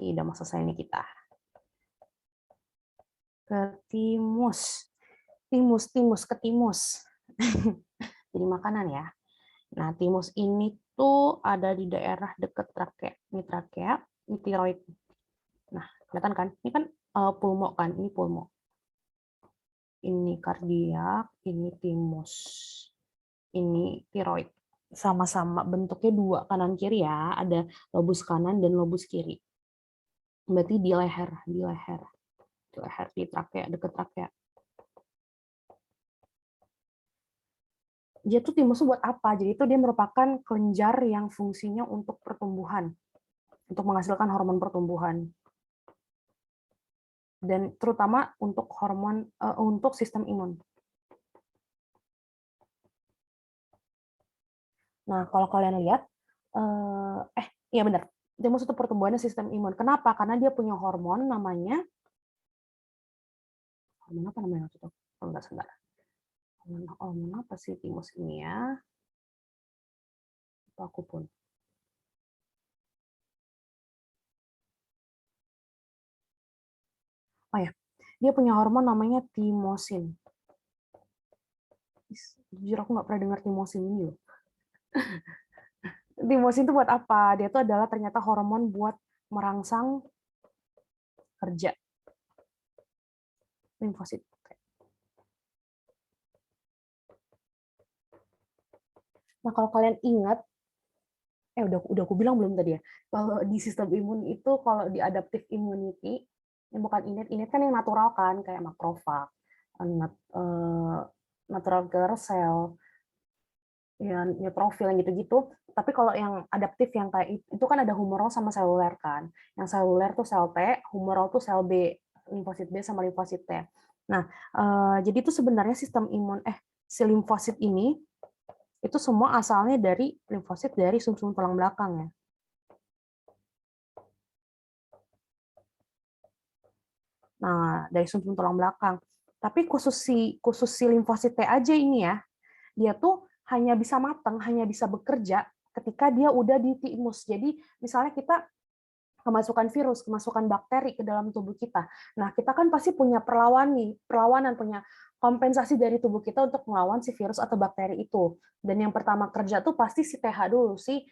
A: Ini udah mau selesai nih kita. Ke timus. Timus, ke timus. Jadi makanan ya. Nah, timus ini tuh ada di daerah dekat trakea. Ini trakea, ini tiroid. Nah, kelihatan kan? Ini kan pulmo kan? Ini pulmo. Ini kardiak, ini timus. Ini tiroid. Sama-sama bentuknya dua, kanan kiri ya. Ada lobus kanan dan lobus kiri. Berarti di leher, di trakea, dekat trakea. Dia tuh timus buat apa? Jadi itu dia merupakan kelenjar yang fungsinya untuk pertumbuhan, untuk menghasilkan hormon pertumbuhan, dan terutama untuk untuk sistem imun. Nah, kalau kalian lihat, iya benar, timus itu pertumbuhannya sistem imun. Kenapa? Karena dia punya hormon namanya, hormon apa namanya waktu itu? Sebentar. Hormon apa sih timus ini ya? Aku pun. Oh ya, dia punya hormon namanya timosin. Jujur aku nggak pernah dengar timosin ini loh. Timosin itu buat apa? Dia itu adalah ternyata hormon buat merangsang kerja limfosit. Nah, kalau kalian ingat, udah aku bilang belum tadi ya, kalau di sistem imun itu, kalau di adaptive immunity, yang bukan innate kan yang natural kan, kayak makrofag, natural killer cell, ya, neutrofil yang gitu-gitu. Tapi kalau yang adaptif yang kayak itu kan ada humoral sama seluler kan. Yang seluler tuh sel T, humoral tuh sel B, limfosit B sama limfosit T. Nah, jadi itu sebenarnya sistem imun si limfosit ini itu semua asalnya dari limfosit dari sumsum tulang belakang ya. Nah, dari sumsum tulang belakang. Tapi khusus si limfosit T aja ini ya, dia tuh hanya bisa matang, hanya bisa bekerja ketika dia udah di timus. Jadi misalnya kita kemasukan virus, kemasukan bakteri ke dalam tubuh kita. Nah, kita kan pasti punya perlawanan, punya kompensasi dari tubuh kita untuk melawan si virus atau bakteri itu. Dan yang pertama kerja tuh pasti si TH dulu, si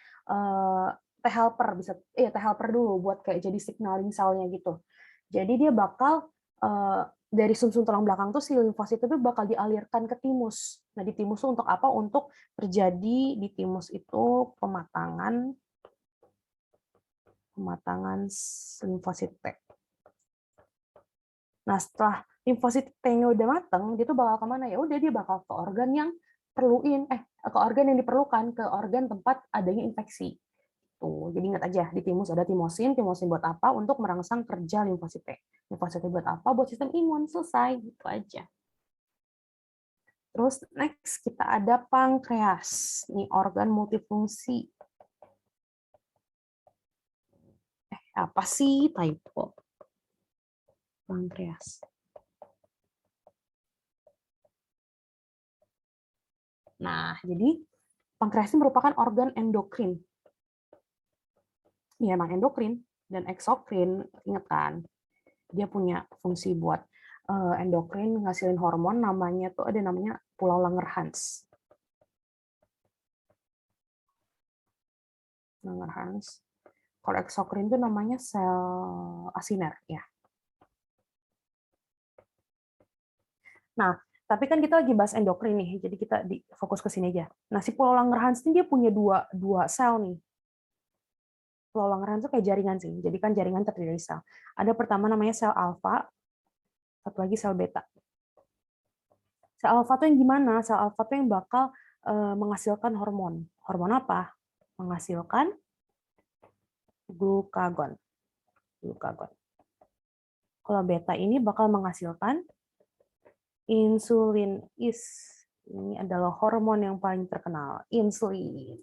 A: T helper T helper dulu buat kayak jadi signaling selnya gitu. Jadi dia bakal dari sumsum tulang belakang tuh si limfosit itu bakal dialirkan ke timus. Nah, di timus tuh untuk apa? Untuk terjadi di timus itu pematangan limfosit T. Nah, setelah limfosit T-nya udah matang, dia tuh bakal kemana? Ya udah, dia bakal ke organ yang ke organ yang diperlukan, ke organ tempat adanya infeksi. Tuh, jadi ingat aja, di timus ada timosin buat apa? Untuk merangsang kerja limfosit T. Limfosit T buat apa? Buat sistem imun, selesai, gitu aja. Terus next kita ada pankreas. Ini organ multifungsi. Apa sih typo? Pankreas. Nah, jadi pankreas ini merupakan organ endokrin. Ya, emang endokrin dan eksokrin, ingat kan? Dia punya fungsi buat endokrin, ngasilin hormon, namanya pulau Langerhans. Langerhans. Kalau eksokrin itu namanya sel asiner, ya. Nah, tapi kan kita lagi bahas endokrin nih, jadi kita fokus ke sini aja. Nah, si pulau Langerhans ini dia punya dua sel nih. Pulau Langerhans itu kayak jaringan sih, jadi kan jaringan terdiri dari sel. Ada pertama namanya sel alfa, satu lagi sel beta. Sel alfa itu yang gimana? Sel alfa itu yang bakal menghasilkan hormon. Hormon apa? Menghasilkan glukagon. Glukagon. Kalau beta ini bakal menghasilkan insulin. Ini adalah hormon yang paling terkenal, insulin.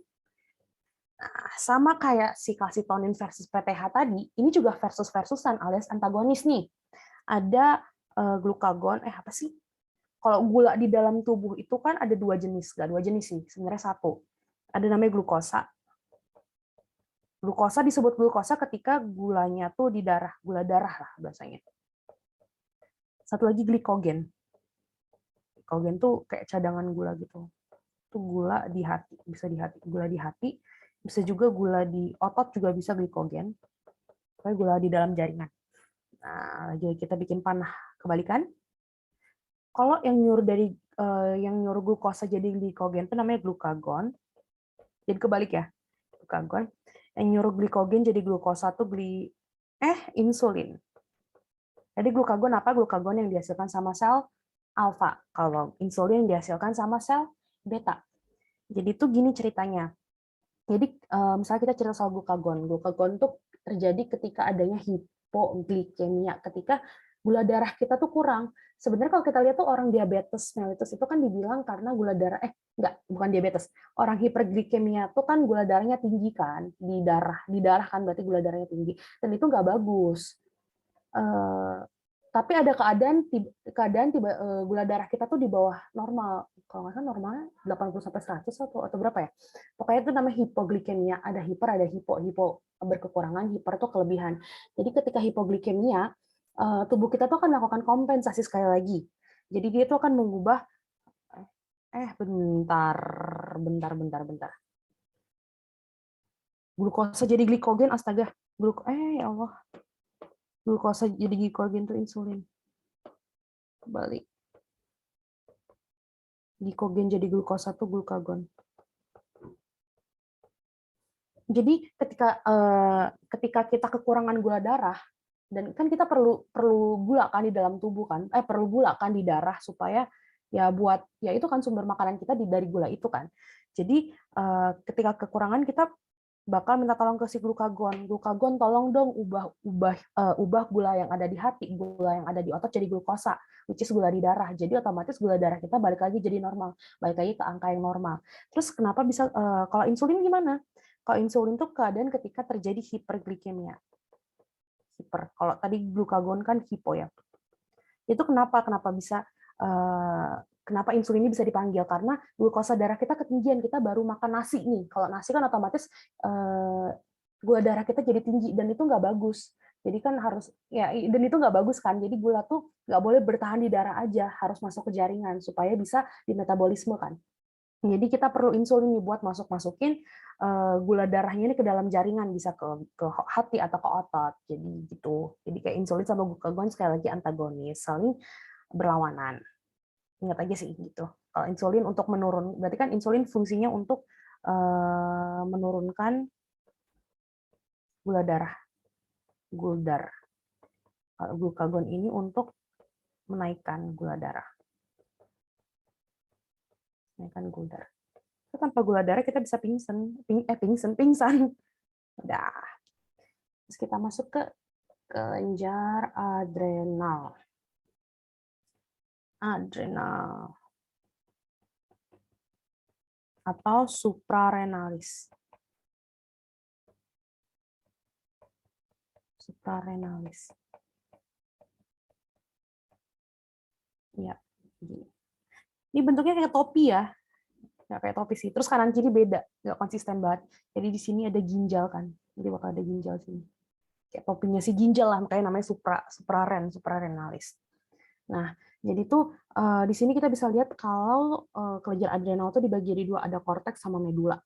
A: Nah, sama kayak si kalsitonin versus PTH tadi, ini juga versus-versusan alias antagonis nih. Ada glukagon, apa sih? Kalau gula di dalam tubuh itu kan ada dua jenis, nggak dua jenis sih, sebenarnya satu. Ada namanya glukosa. Glukosa disebut glukosa ketika gulanya tuh di darah, gula darah lah bahasanya. Satu lagi glikogen. Glikogen tuh kayak cadangan gula gitu. Itu gula di hati, bisa di hati, gula di hati, bisa juga gula di otot juga bisa glikogen. Kayak gula di dalam jaringan. Nah, jadi kita bikin panah kebalikan. Kalau yang nyuruh glukosa jadi glikogen itu namanya glukagon. Jadi kebalik ya, glukagon. Yang nyuruh glikogen jadi glukosa tuh insulin. Jadi glukagon apa? Glukagon yang dihasilkan sama sel alfa. Kalau insulin yang dihasilkan sama sel beta. Jadi tuh gini ceritanya. Jadi misalnya kita cerita soal glukagon. Glukagon tuh terjadi ketika adanya hipoglikemia, ketika gula darah kita tuh kurang. Sebenarnya kalau kita lihat tuh orang diabetes mellitus itu kan dibilang karena gula darah bukan diabetes. Orang hiperglikemia tuh kan gula darahnya tinggi kan di darah kan berarti gula darahnya tinggi dan itu nggak bagus. Tapi ada keadaan gula darah kita tuh di bawah normal. Kalau nggak salah normalnya 80 sampai 100 atau berapa ya? Pokoknya itu namanya hipoglikemia. Ada hiper, ada hipo. Hipo berkekurangan, hiper tuh kelebihan. Jadi ketika hipoglikemia, tubuh kita tuh akan melakukan kompensasi sekali lagi. Jadi dia tuh akan mengubah bentar. Glukosa jadi glikogen, astaga. Ya Allah. Glukosa jadi glikogen tuh insulin. Kebalik. Glikogen jadi glukosa tuh glukagon. Jadi ketika kita kekurangan gula darah dan kan kita perlu gula kan di dalam tubuh kan, perlu gula kan di darah supaya ya buat ya itu kan sumber makanan kita dari gula itu kan. Jadi ketika kekurangan kita bakal minta tolong ke si glukagon. Glukagon tolong dong ubah gula yang ada di hati, gula yang ada di otot jadi glukosa, which is gula di darah. Jadi otomatis gula darah kita balik lagi jadi normal, balik lagi ke angka yang normal. Terus kenapa bisa kalau insulin gimana? Kalau insulin tuh keadaan ketika terjadi hiperglikemia. Kalau tadi glukagon kan hipo ya. Itu kenapa bisa kenapa insulin ini bisa dipanggil? Karena glukosa darah kita ketinggian, kita baru makan nasi nih. Kalau nasi kan otomatis gula darah kita jadi tinggi dan itu nggak bagus. Jadi kan harus dan itu nggak bagus kan. Jadi gula tuh nggak boleh bertahan di darah aja, harus masuk ke jaringan supaya bisa dimetabolisme kan. Jadi kita perlu insulin nih buat masukin gula darahnya ini ke dalam jaringan, bisa ke hati atau ke otot. Jadi gitu. Jadi kayak insulin sama glukagon sekali lagi antagonis, saling berlawanan. Ingat aja sih gitu. Kalau insulin untuk berarti kan insulin fungsinya untuk menurunkan gula darah, guldar. Kalau glukagon ini untuk menaikkan gula darah. Menaikkan guldar. Tanpa gula darah kita bisa pingsan. Udah. Terus kita masuk ke kelenjar adrenal. Atau suprarenalis. Ya, ini bentuknya kayak topi ya. Nggak kayak topi sih. Terus kanan kiri beda, nggak konsisten banget. Jadi di sini ada ginjal kan. Jadi bakal ada ginjal sini. Kayak topinya si ginjal lah, makanya namanya suprarenalis. Nah, jadi tuh di sini kita bisa lihat kalau kelenjar adrenal itu dibagi jadi dua, ada korteks sama medula.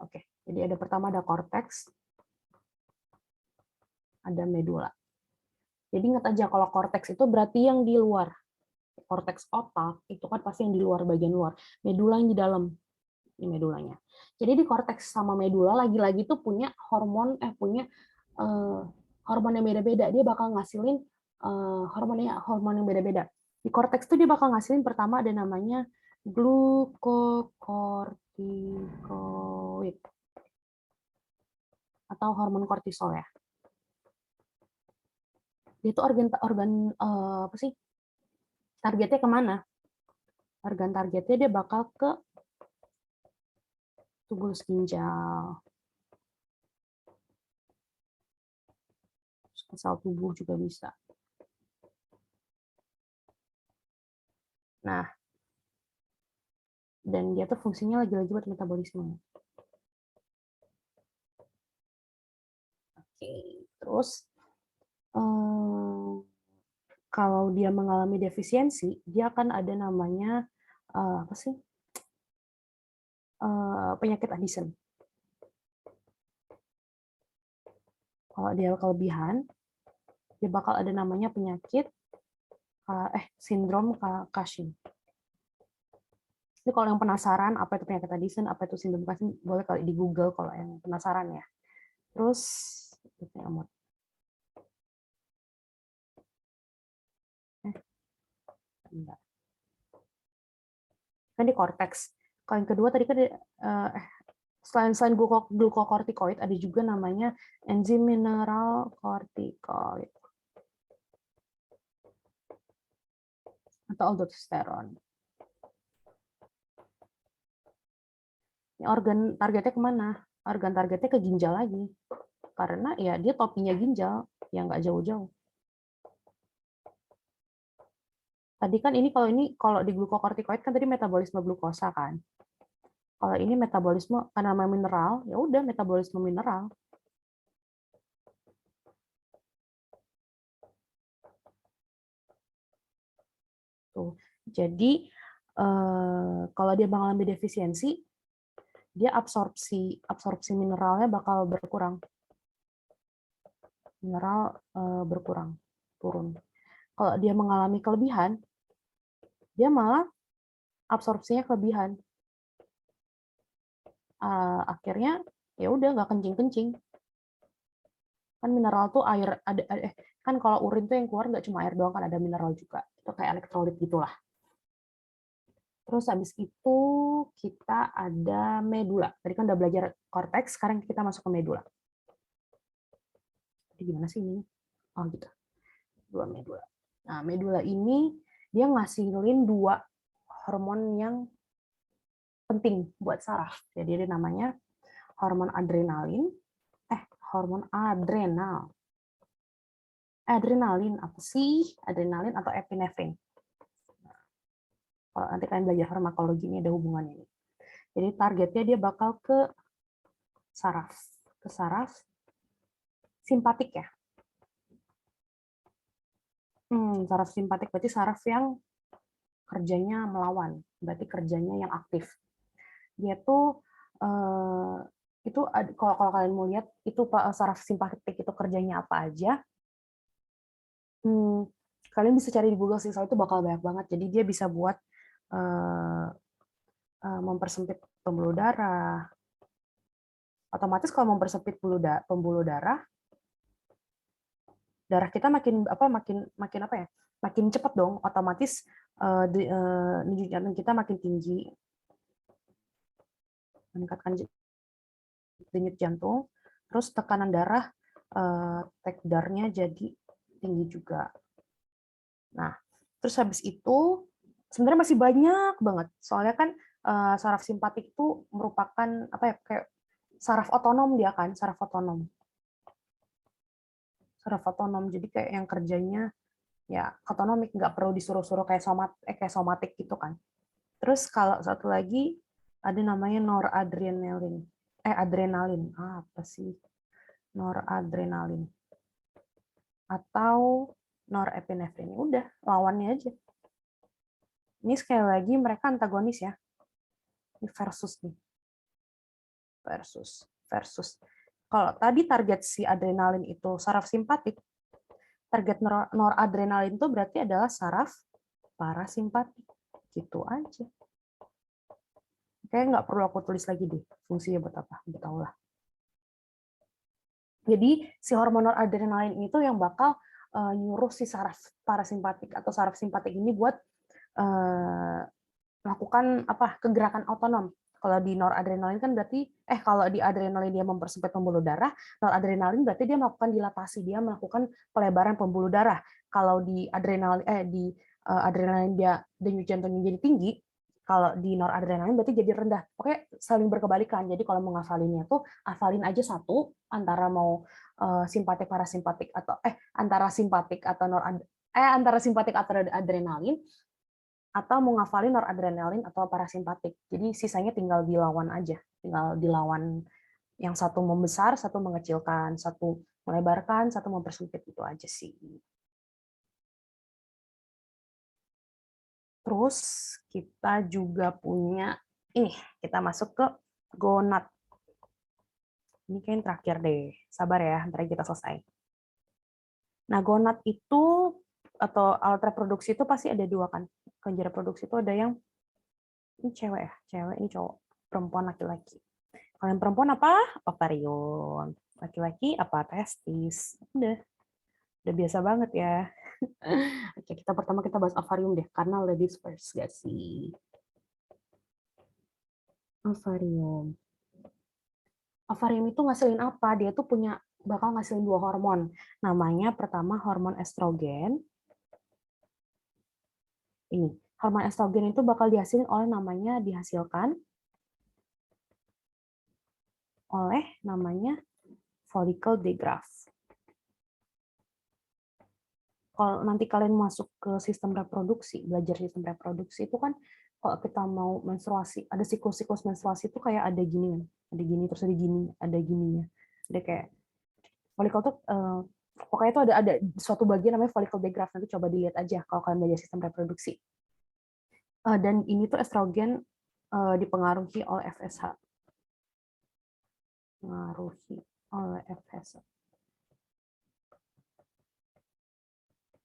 A: Oke, jadi pertama ada korteks, ada medula. Jadi ingat aja kalau korteks itu berarti yang di luar. Korteks otak itu kan pasti yang di luar, bagian luar. Medula yang di dalam. Ini medulanya. Jadi di korteks sama medula lagi-lagi tuh punya hormon yang beda-beda. Dia bakal ngasilin hormon yang beda-beda. Di korteks tuh dia bakal ngasilin pertama ada namanya glukokortikoid. atau hormon kortisol ya. Dia itu organ apa sih? Targetnya kemana? Organ targetnya dia bakal ke tubulus ginjal, ke sel tubuh juga bisa. Nah, dan dia tuh fungsinya lagi-lagi buat metabolisme. Oke, terus kalau dia mengalami defisiensi, dia akan ada namanya apa sih? Penyakit Addison. Kalau dia kelebihan, dia bakal ada namanya penyakit sindrom Cushing. Jadi kalau yang penasaran apa itu penyakit Addison, apa itu sindrom Cushing, boleh kali di Google kalau yang penasaran ya. Terus enggak. Kan di cortex. Kalau yang kedua tadi kan selain glukokortikoid ada juga namanya enzim mineral kortikoid atau aldosteron. Ini organ targetnya kemana? Organ targetnya ke ginjal lagi. Karena ya dia topinya ginjal, yang nggak jauh-jauh. Tadi kan kalau di glukokortikoid kan tadi metabolisme glukosa kan. Kalau ini metabolisme karena namanya mineral, ya udah metabolisme mineral. Tuh. Jadi kalau dia mengalami defisiensi, dia absorpsi mineralnya bakal berkurang. Mineral berkurang, turun. Kalau dia mengalami kelebihan, dia malah absorpsinya kelebihan. Akhirnya ya udah nggak kencing-kencing. Kan mineral tuh air kan kalau urin tuh yang keluar nggak cuma air doang, kan ada mineral juga. Itu kayak elektrolit gitulah. Terus habis itu kita ada medula. Tadi kan udah belajar korteks, sekarang kita masuk ke medula. Jadi gimana sih ini? Oh gitu. Dua medula. Nah, medula ini dia ngasilin dua hormon yang penting buat saraf. Jadi dia namanya hormon adrenalin, hormon adrenal. Adrenalin apa sih? Adrenalin atau epinefrin. Kalau nanti kalian belajar farmakologi ini ada hubungannya. Jadi targetnya dia bakal ke saraf simpatik ya. Saraf simpatik berarti saraf yang kerjanya melawan, berarti kerjanya yang aktif. Dia tuh itu kalau kalian mau lihat itu saraf simpatik itu kerjanya apa aja. Kalian bisa cari di Google sih, soal itu bakal banyak banget. Jadi dia bisa buat mempersempit pembuluh darah. Otomatis kalau mempersempit pembuluh darah kita makin makin cepat dong. Otomatis denyut jantung kita makin tinggi, meningkatkan denyut jantung. Terus tekanan darah TECDAR-nya jadi tinggi juga. Nah, terus habis itu sebenarnya masih banyak banget. Soalnya kan saraf simpatik itu merupakan kayak saraf otonom dia kan, saraf otonom. Jadi kayak yang kerjanya ya otonomik, nggak perlu disuruh-suruh kayak somatik gitu kan. Terus kalau satu lagi ada namanya noradrenalin. Adrenalin. Apa sih? Noradrenalin. Atau norepinefrin. Udah, lawannya aja. Ini sekali lagi mereka antagonis ya. Ini versus nih. Versus. Kalau tadi target si adrenalin itu saraf simpatik, target noradrenalin itu berarti adalah saraf parasimpatik. Gitu aja. Kayaknya nggak perlu aku tulis lagi deh fungsinya buat apa, tahu lah. Jadi si hormon noradrenalin itu yang bakal nyuruh si saraf parasimpatik atau saraf simpatik ini buat melakukan melakukan kegerakan otonom. Kalau di noradrenalin kan berarti kalau di adrenalin dia mempersempit pembuluh darah, noradrenalin berarti dia melakukan dilatasi, dia melakukan pelebaran pembuluh darah. Kalau di adrenalin dia denyut jantungnya jadi tinggi, kalau di noradrenalin berarti jadi rendah. Pokoknya saling berkebalikan. Jadi kalau mau ngafalinnya tuh hafalin aja satu antara mau simpatik parasimpatik atau antara simpatik atau antara simpatik atau adrenalin, atau mau ngafalin noradrenalin atau parasimpatik. Jadi sisanya tinggal dilawan aja. Tinggal dilawan yang satu membesar, satu mengecilkan, satu melebarkan, satu mempersempit, itu aja sih. Terus kita juga punya ini, kita masuk ke gonad. Ini kayaknya terakhir deh. Sabar ya, ntar kita selesai. Nah, gonad itu atau alat reproduksi itu pasti ada dua kan. Kelenjar reproduksi itu ada yang ini cewek ya, cewek ini cowok, perempuan laki-laki. Kalau yang perempuan apa? Ovarium. Laki-laki apa? Testis. Udah biasa banget ya. Oke, pertama kita bahas ovarium deh, karena ladies first gak sih? Ovarium. Ovarium itu ngasilin apa? Dia tuh bakal ngasilin dua hormon. Namanya pertama hormon estrogen. Ini, hormon estrogen itu bakal dihasilkan oleh namanya follicle degrowth. Kalau nanti kalian masuk ke sistem reproduksi, belajar sistem reproduksi itu kan kalau kita mau menstruasi, ada siklus-siklus menstruasi itu kayak ada gini, terus ada gini, ada gininya. Ada kayak follicle tuh pokoknya itu ada suatu bagian namanya follicle degrowth, nanti coba dilihat aja kalau kalian belajar sistem reproduksi. Dan ini tuh estrogen dipengaruhi oleh FSH.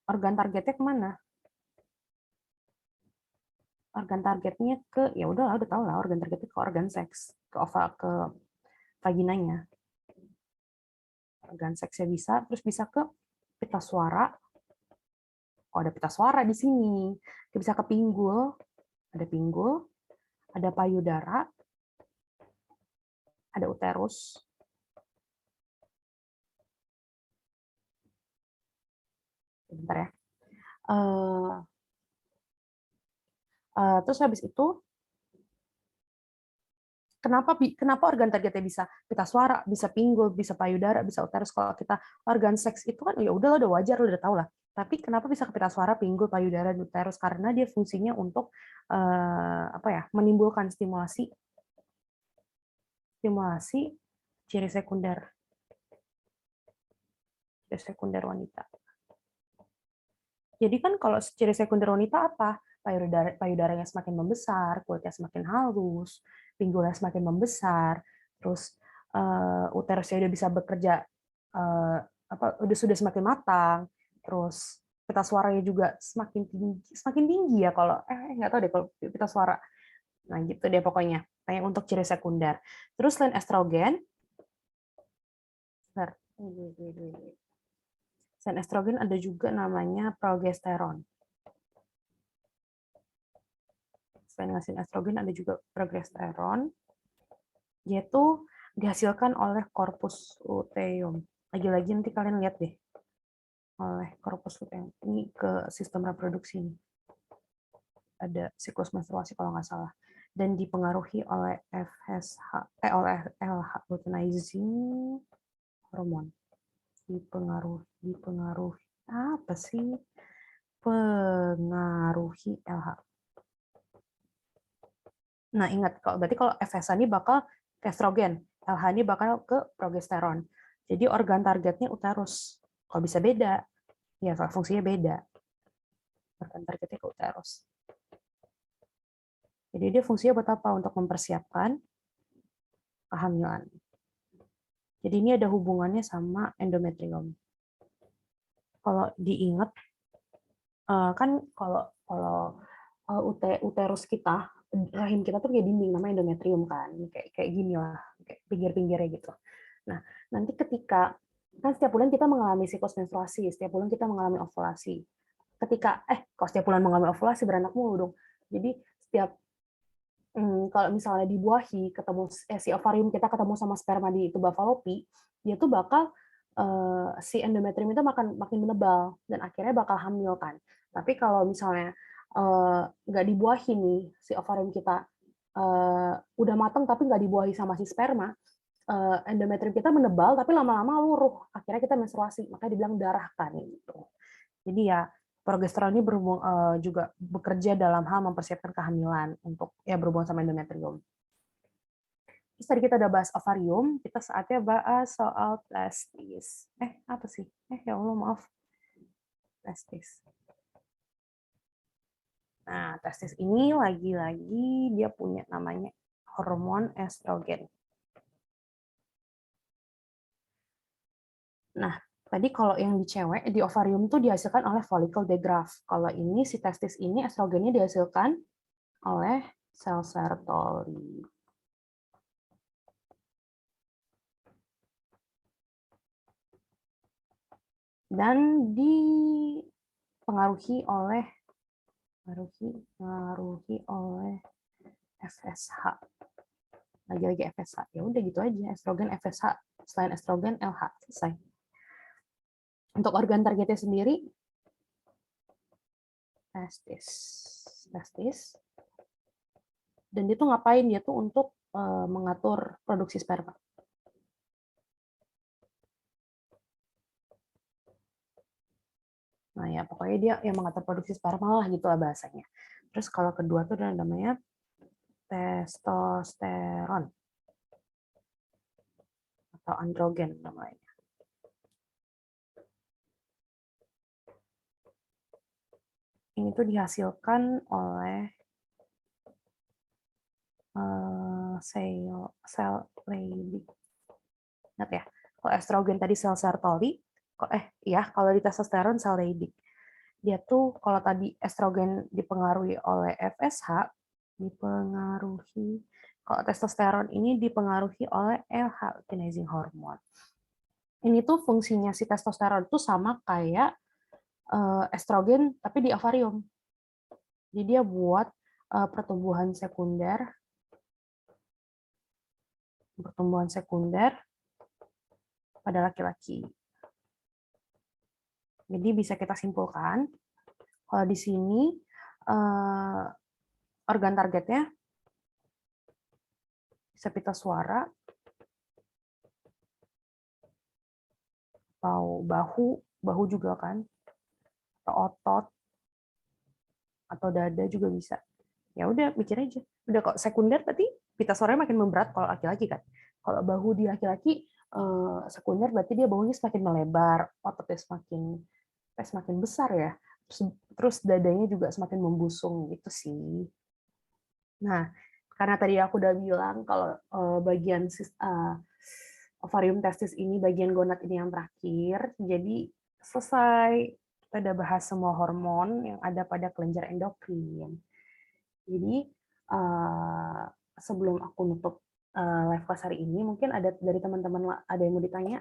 A: Organ targetnya kemana? Organ targetnya ya udahlah, udah tahu lah, organ targetnya ke organ seks, ke vaginanya. Organ seksnya bisa, terus bisa ke pita suara. Oh, ada pita suara di sini. Bisa ke pinggul, ada payudara, ada uterus. Bentar ya. Terus habis itu, kenapa organ targetnya bisa pita suara, bisa pinggul, bisa payudara, bisa uterus? Kalau kita organ seks itu kan ya udah wajar, udah tahu lah. Tapi kenapa bisa ke pita suara, pinggul, payudara, dan uterus? Karena dia fungsinya untuk menimbulkan stimulasi ciri sekunder wanita. Jadi kan kalau ciri sekunder wanita apa? Payudaranya semakin membesar, kulitnya semakin halus, pinggulnya semakin membesar, terus uterusnya udah bisa bekerja sudah semakin matang, terus pita suaranya juga semakin tinggi ya kalau nggak tahu deh kalau pita suara. Nah, gitu deh pokoknya. Kayak untuk ciri sekunder. Terus selain estrogen, selain estrogen ada juga namanya progesteron. Selain ngasilin estrogen ada juga progesteron, yaitu dihasilkan oleh corpus luteum. Lagi-lagi nanti kalian lihat deh, oleh corpus luteum. Ini ke sistem reproduksi ini. Ada siklus menstruasi kalau nggak salah. Dan dipengaruhi oleh oleh LH, luteinizing hormon. Dipengaruhi apa sih? Pengaruhi LH. Nah, ingat, berarti kalau FSH ini bakal ke estrogen, LH ini bakal ke progesteron. Jadi organ targetnya uterus. Kalau bisa beda, ya fungsinya beda. Organ targetnya ke uterus. Jadi dia fungsinya buat apa? Untuk mempersiapkan kehamilan. Jadi ini ada hubungannya sama endometrium. Kalau diingat, kan kalau uterus kita, rahim kita tuh kayak dinding, namanya endometrium kan, kayak gini lah, kayak pinggir-pinggirnya gitu. Nah, nanti ketika kan setiap bulan kita mengalami siklus menstruasi, setiap bulan kita mengalami ovulasi. Kalau setiap bulan mengalami ovulasi beranak mulu dong. Jadi kalau misalnya dibuahi, si ovarium kita ketemu sama sperma di tuba Fallopi, dia tuh bakal si endometrium itu makin menebal dan akhirnya bakal hamil kan. Tapi kalau misalnya nggak dibuahi nih si ovarium kita udah matang tapi nggak dibuahi sama si sperma, endometrium kita menebal tapi lama-lama luruh. Akhirnya kita menstruasi, makanya dibilang darah kan gitu. Jadi ya progesteron ini juga bekerja dalam hal mempersiapkan kehamilan untuk ya berhubungan sama endometrium. Terus tadi kita udah bahas ovarium, kita saatnya bahas soal testis. Apa sih? Ya Allah, maaf. Testis. Nah, testis ini lagi-lagi dia punya namanya hormon estrogen. Nah, tadi kalau yang di cewek, di ovarium tuh dihasilkan oleh follicle degraph. Kalau ini si testis ini estrogennya dihasilkan oleh sel Sertoli. Dan dipengaruhi oleh FSH. Lagi-lagi FSH. Ya udah gitu aja, estrogen FSH, selain estrogen LH, selesai. Untuk organ targetnya sendiri testis. Dan dia tuh ngapain? Dia tuh untuk mengatur produksi sperma. Nah ya pokoknya dia yang mengatur produksi sperma lah gitulah bahasanya. Terus kalau kedua tuh ada namanya testosteron atau androgen namanya. Ini tuh dihasilkan oleh sel Leydig. Ingat ya, kalau estrogen tadi sel Sertoli, kalau di testosteron sel Leydig. Dia tuh kalau tadi estrogen dipengaruhi oleh FSH, kalau testosteron ini dipengaruhi oleh LH, luteinizing hormone. Ini tuh fungsinya si testosteron tuh sama kayak estrogen tapi di ovarium. Jadi dia buat pertumbuhan sekunder pada laki-laki. Jadi bisa kita simpulkan kalau di sini organ targetnya bisa pita suara atau bahu juga kan, atau otot atau dada juga bisa. Ya udah mikir aja. Udah kok sekunder berarti pita suaranya makin memberat kalau laki-laki kan. Kalau bahu di laki-laki sekunder berarti dia bahunya semakin melebar, ototnya semakin besar ya. Terus dadanya juga semakin membusung gitu sih. Nah, karena tadi aku udah bilang kalau bagian ovarium testis ini, bagian gonad ini yang terakhir, jadi selesai. Kita udah bahas semua hormon yang ada pada kelenjar endokrin. Jadi sebelum aku nutup live class hari ini, mungkin ada dari teman-teman ada yang mau ditanya?